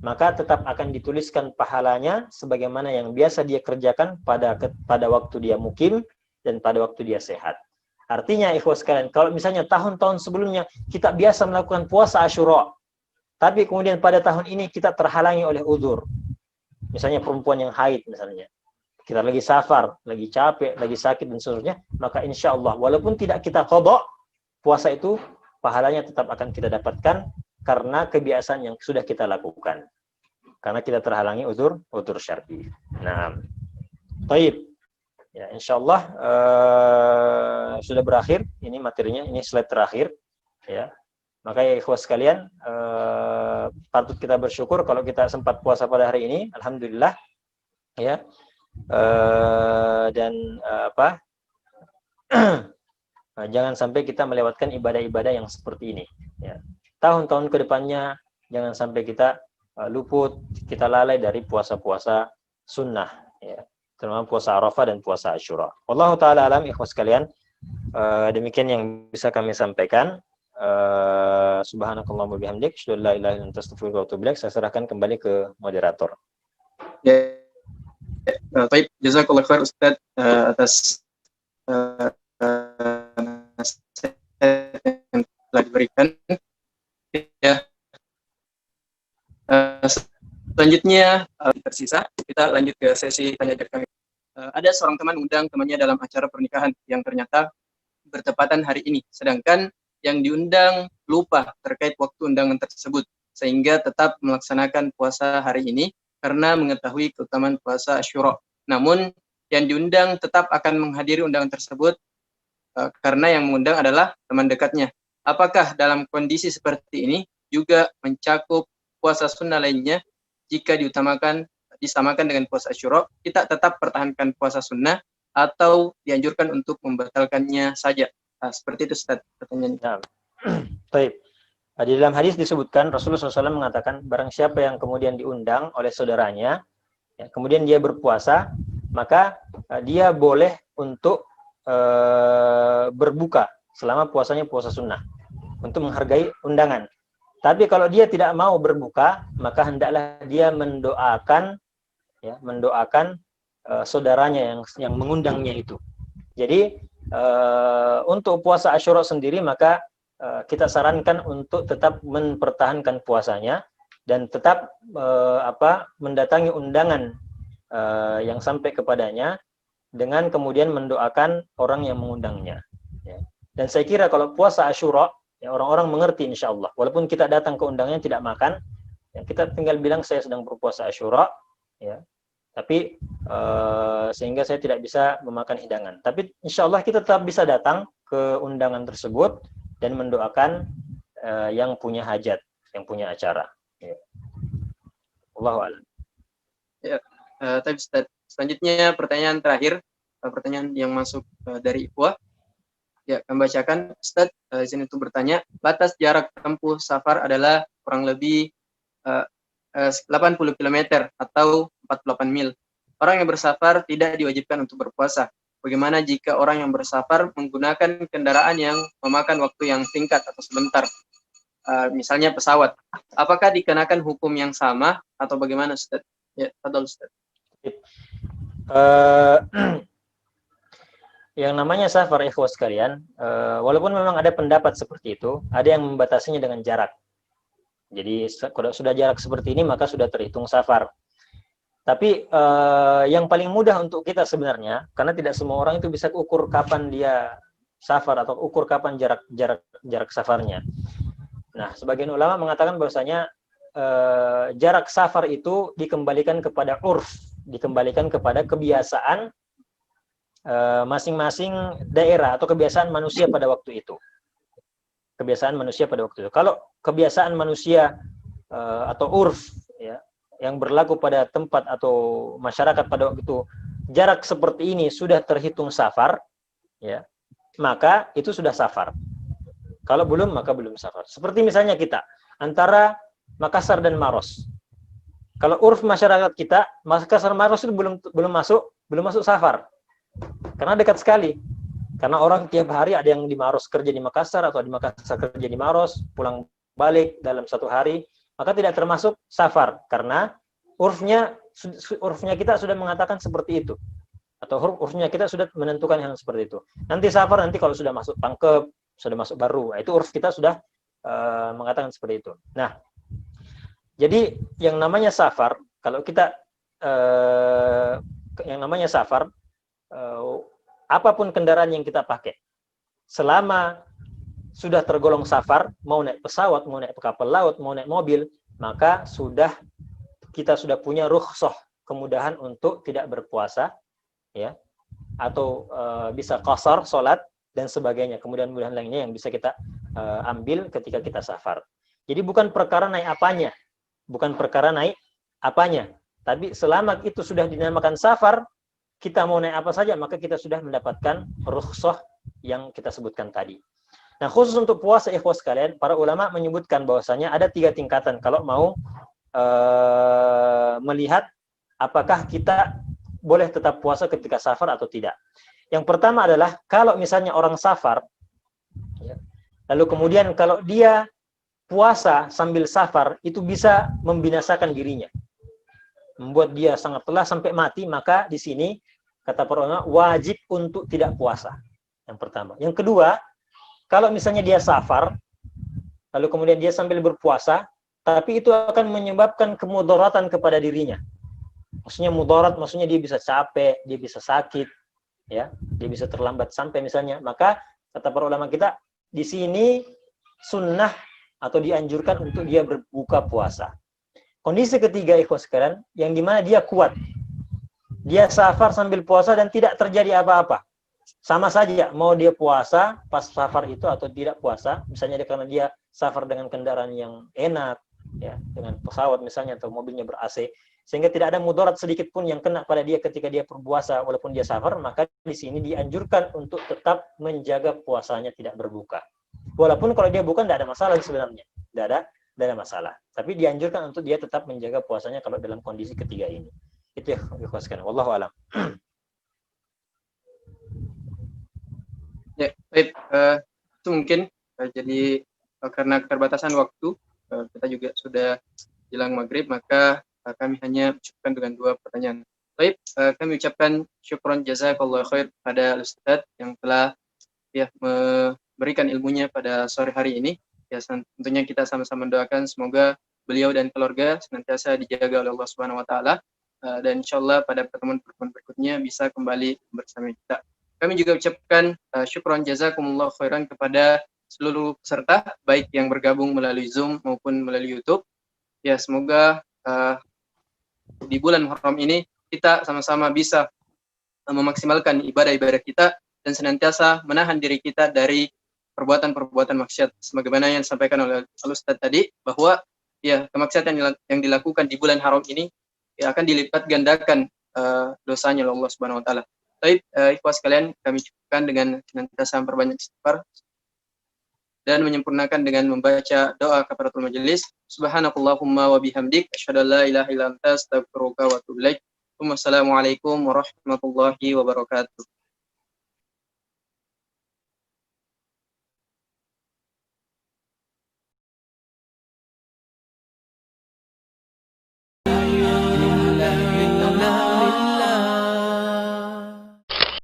maka tetap akan dituliskan pahalanya sebagaimana yang biasa dia kerjakan pada waktu dia mukim dan pada waktu dia sehat. Artinya ikhwas sekalian, kalau misalnya tahun-tahun sebelumnya kita biasa melakukan puasa Asyura, tapi kemudian pada tahun ini kita terhalangi oleh uzur, misalnya perempuan yang haid misalnya, kita lagi safar, lagi capek, lagi sakit dan seterusnya, maka insya Allah walaupun tidak kita qadha, puasa itu pahalanya tetap akan kita dapatkan karena kebiasaan yang sudah kita lakukan. Karena kita terhalangi uzur syar'i. Nah, Taib. Ya, insyaallah sudah berakhir ini materinya, ini slide terakhir ya. Maka ya ikhwas sekalian, patut kita bersyukur kalau kita sempat puasa pada hari ini, alhamdulillah ya. Dan jangan sampai kita melewatkan ibadah-ibadah yang seperti ini ya. Tahun-tahun ke depannya jangan sampai kita luput, kita lalai dari puasa-puasa sunnah ya, terutama puasa Arafah dan puasa Asyura. Wallahu taala alam, ikhwas sekalian. Demikian yang bisa kami sampaikan. Subhanakallahumma bihamdik, asyhadu an la ilaha illa anta, astaghfiruka wa atubu ilaik. Saya serahkan kembali ke moderator. Ya, baik, jazakallah khair Ustaz atas yang telah diberikan. Ya. Selanjutnya tersisa kita lanjut ke sesi tanya jawab kami. Ada seorang teman undang temannya dalam acara pernikahan yang ternyata bertepatan hari ini, sedangkan yang diundang lupa terkait waktu undangan tersebut, sehingga tetap melaksanakan puasa hari ini karena mengetahui keutamaan puasa Asyura. Namun yang diundang tetap akan menghadiri undangan tersebut karena yang mengundang adalah teman dekatnya. Apakah dalam kondisi seperti ini juga mencakup puasa sunnah lainnya? Jika disamakan dengan puasa Asyura, kita tetap pertahankan puasa sunnah atau dianjurkan untuk membatalkannya saja? Seperti itu Ustaz pertanyaannya. Nah, baik. Di dalam hadis disebutkan Rasulullah SAW mengatakan barang siapa yang kemudian diundang oleh saudaranya, ya, kemudian dia berpuasa, maka dia boleh untuk berbuka selama puasanya puasa sunnah untuk menghargai undangan. Tapi kalau dia tidak mau berbuka, maka hendaklah dia mendoakan saudaranya yang mengundangnya itu. Jadi untuk puasa Asyura sendiri maka kita sarankan untuk tetap mempertahankan puasanya dan tetap mendatangi undangan yang sampai kepadanya dengan kemudian mendoakan orang yang mengundangnya. Ya. Dan saya kira kalau puasa Asyura, ya, orang-orang mengerti insyaallah. Walaupun kita datang ke undangannya tidak makan, ya, kita tinggal bilang saya sedang berpuasa Asyura, ya. Tapi sehingga saya tidak bisa memakan hidangan. Tapi insya Allah kita tetap bisa datang ke undangan tersebut dan mendoakan yang punya hajat, yang punya acara. Ya. Allahu a'lam. Ya, tapi Ustaz, selanjutnya pertanyaan terakhir, pertanyaan yang masuk dari Ikhwah. Ya, kami bacakan. Ustaz, izin untuk bertanya, batas jarak tempuh safar adalah kurang lebih 80 km atau 48 mil. Orang yang bersafar tidak diwajibkan untuk berpuasa. Bagaimana jika orang yang bersafar menggunakan kendaraan yang memakan waktu yang singkat atau sebentar, misalnya pesawat? Apakah dikenakan hukum yang sama atau bagaimana, Ustaz? Ya, fadhal Ustaz. Yang namanya safar, ikhwas sekalian, walaupun memang ada pendapat seperti itu, ada yang membatasinya dengan jarak. Jadi kalau sudah jarak seperti ini maka sudah terhitung safar. Tapi yang paling mudah untuk kita sebenarnya, karena tidak semua orang itu bisa ukur kapan dia safar atau ukur kapan jarak safarnya. Nah, sebagian ulama mengatakan bahwasanya jarak safar itu dikembalikan kepada urf, dikembalikan kepada kebiasaan masing-masing daerah atau kebiasaan manusia pada waktu itu. Kebiasaan manusia pada waktu itu. Kalau kebiasaan manusia atau urf, ya, yang berlaku pada tempat atau masyarakat pada waktu itu, jarak seperti ini sudah terhitung safar, ya, maka itu sudah safar. Kalau belum, maka belum safar. Seperti misalnya kita antara Makassar dan Maros. Kalau urf masyarakat kita, Makassar Maros itu belum masuk safar, karena dekat sekali. Karena orang tiap hari ada yang di Maros kerja di Makassar atau di Makassar kerja di Maros, pulang balik dalam satu hari, maka tidak termasuk safar karena urfnya kita sudah mengatakan seperti itu, atau urfnya kita sudah menentukan hal seperti itu. Nanti safar nanti kalau sudah masuk tangkep, sudah masuk baru, itu urf kita sudah mengatakan seperti itu. Nah, jadi yang namanya safar, kalau kita yang namanya safar, apapun kendaraan yang kita pakai, selama sudah tergolong safar, mau naik pesawat, mau naik kapal laut, mau naik mobil, maka kita sudah punya rukhsah, kemudahan untuk tidak berpuasa ya, atau bisa qasar salat dan sebagainya. Kemudian lainnya yang bisa kita ambil ketika kita safar. Jadi bukan perkara naik apanya, tapi selama itu sudah dinamakan safar, kita mau naik apa saja, maka kita sudah mendapatkan rukhsah yang kita sebutkan tadi. Nah, khusus untuk puasa ikhwas sekalian, para ulama menyebutkan bahwasanya ada 3 tingkatan kalau mau melihat apakah kita boleh tetap puasa ketika safar atau tidak. Yang pertama adalah kalau misalnya orang safar, ya, lalu kemudian kalau dia puasa sambil safar, itu bisa membinasakan dirinya, membuat dia sangat lelah sampai mati, maka di sini kata para ulama wajib untuk tidak puasa. Yang pertama. Yang kedua, kalau misalnya dia safar, lalu kemudian dia sambil berpuasa, tapi itu akan menyebabkan kemudaratan kepada dirinya. Maksudnya mudarat, maksudnya dia bisa capek, dia bisa sakit, ya, dia bisa terlambat sampai misalnya. Maka kata para ulama kita di sini sunnah atau dianjurkan untuk dia berbuka puasa. Kondisi ketiga ikhwas sekalian, yang dimana dia kuat, dia safar sambil puasa dan tidak terjadi apa-apa. Sama saja mau dia puasa pas safar itu atau tidak puasa, misalnya karena dia safar dengan kendaraan yang enak, ya, dengan pesawat misalnya atau mobilnya ber-AC, sehingga tidak ada mudarat sedikit pun yang kena pada dia ketika dia berpuasa walaupun dia safar, maka di sini dianjurkan untuk tetap menjaga puasanya, tidak berbuka. Walaupun kalau dia bukan tidak ada masalah sebenarnya, tidak ada masalah. Tapi dianjurkan untuk dia tetap menjaga puasanya kalau dalam kondisi ketiga ini. Itu ya ikhwaskan. Wallahu a'lam. Ya, baik. Itu mungkin jadi karena keterbatasan waktu, kita juga sudah jelang maghrib, maka kami hanya ucapkan dengan 2 pertanyaan. Baik, kami ucapkan syukron jazakallahu khair pada Ustaz yang telah ya memberikan ilmunya pada sore hari ini. Ya, tentunya kita sama-sama mendoakan semoga beliau dan keluarga senantiasa dijaga oleh Allah Subhanahu wa taala, dan insyaallah pada pertemuan-pertemuan berikutnya bisa kembali bersama kita. Kami juga ucapkan syukron jazakumullah khairan kepada seluruh peserta, baik yang bergabung melalui Zoom maupun melalui YouTube. Ya, semoga di bulan Muharram ini kita sama-sama bisa memaksimalkan ibadah-ibadah kita dan senantiasa menahan diri kita dari perbuatan-perbuatan maksiat. Sebagaimana yang disampaikan oleh Al-Ustaz tadi, bahwa ya kemaksiatan yang dilakukan di bulan haram ini ya akan dilipat gandakan dosanya oleh Allah Subhanahu wa taala. Baik, ikhwas sekalian, kami cukupkan dengan senantiasa memperbanyak istighfar dan menyempurnakan dengan membaca doa kafaratul majelis. Subhanakallahumma wa bihamdik, asyhadu an la ilaha illa anta, astaghfiruka wa atubu ilaik. Wassalamualaikum warahmatullahi wabarakatuh.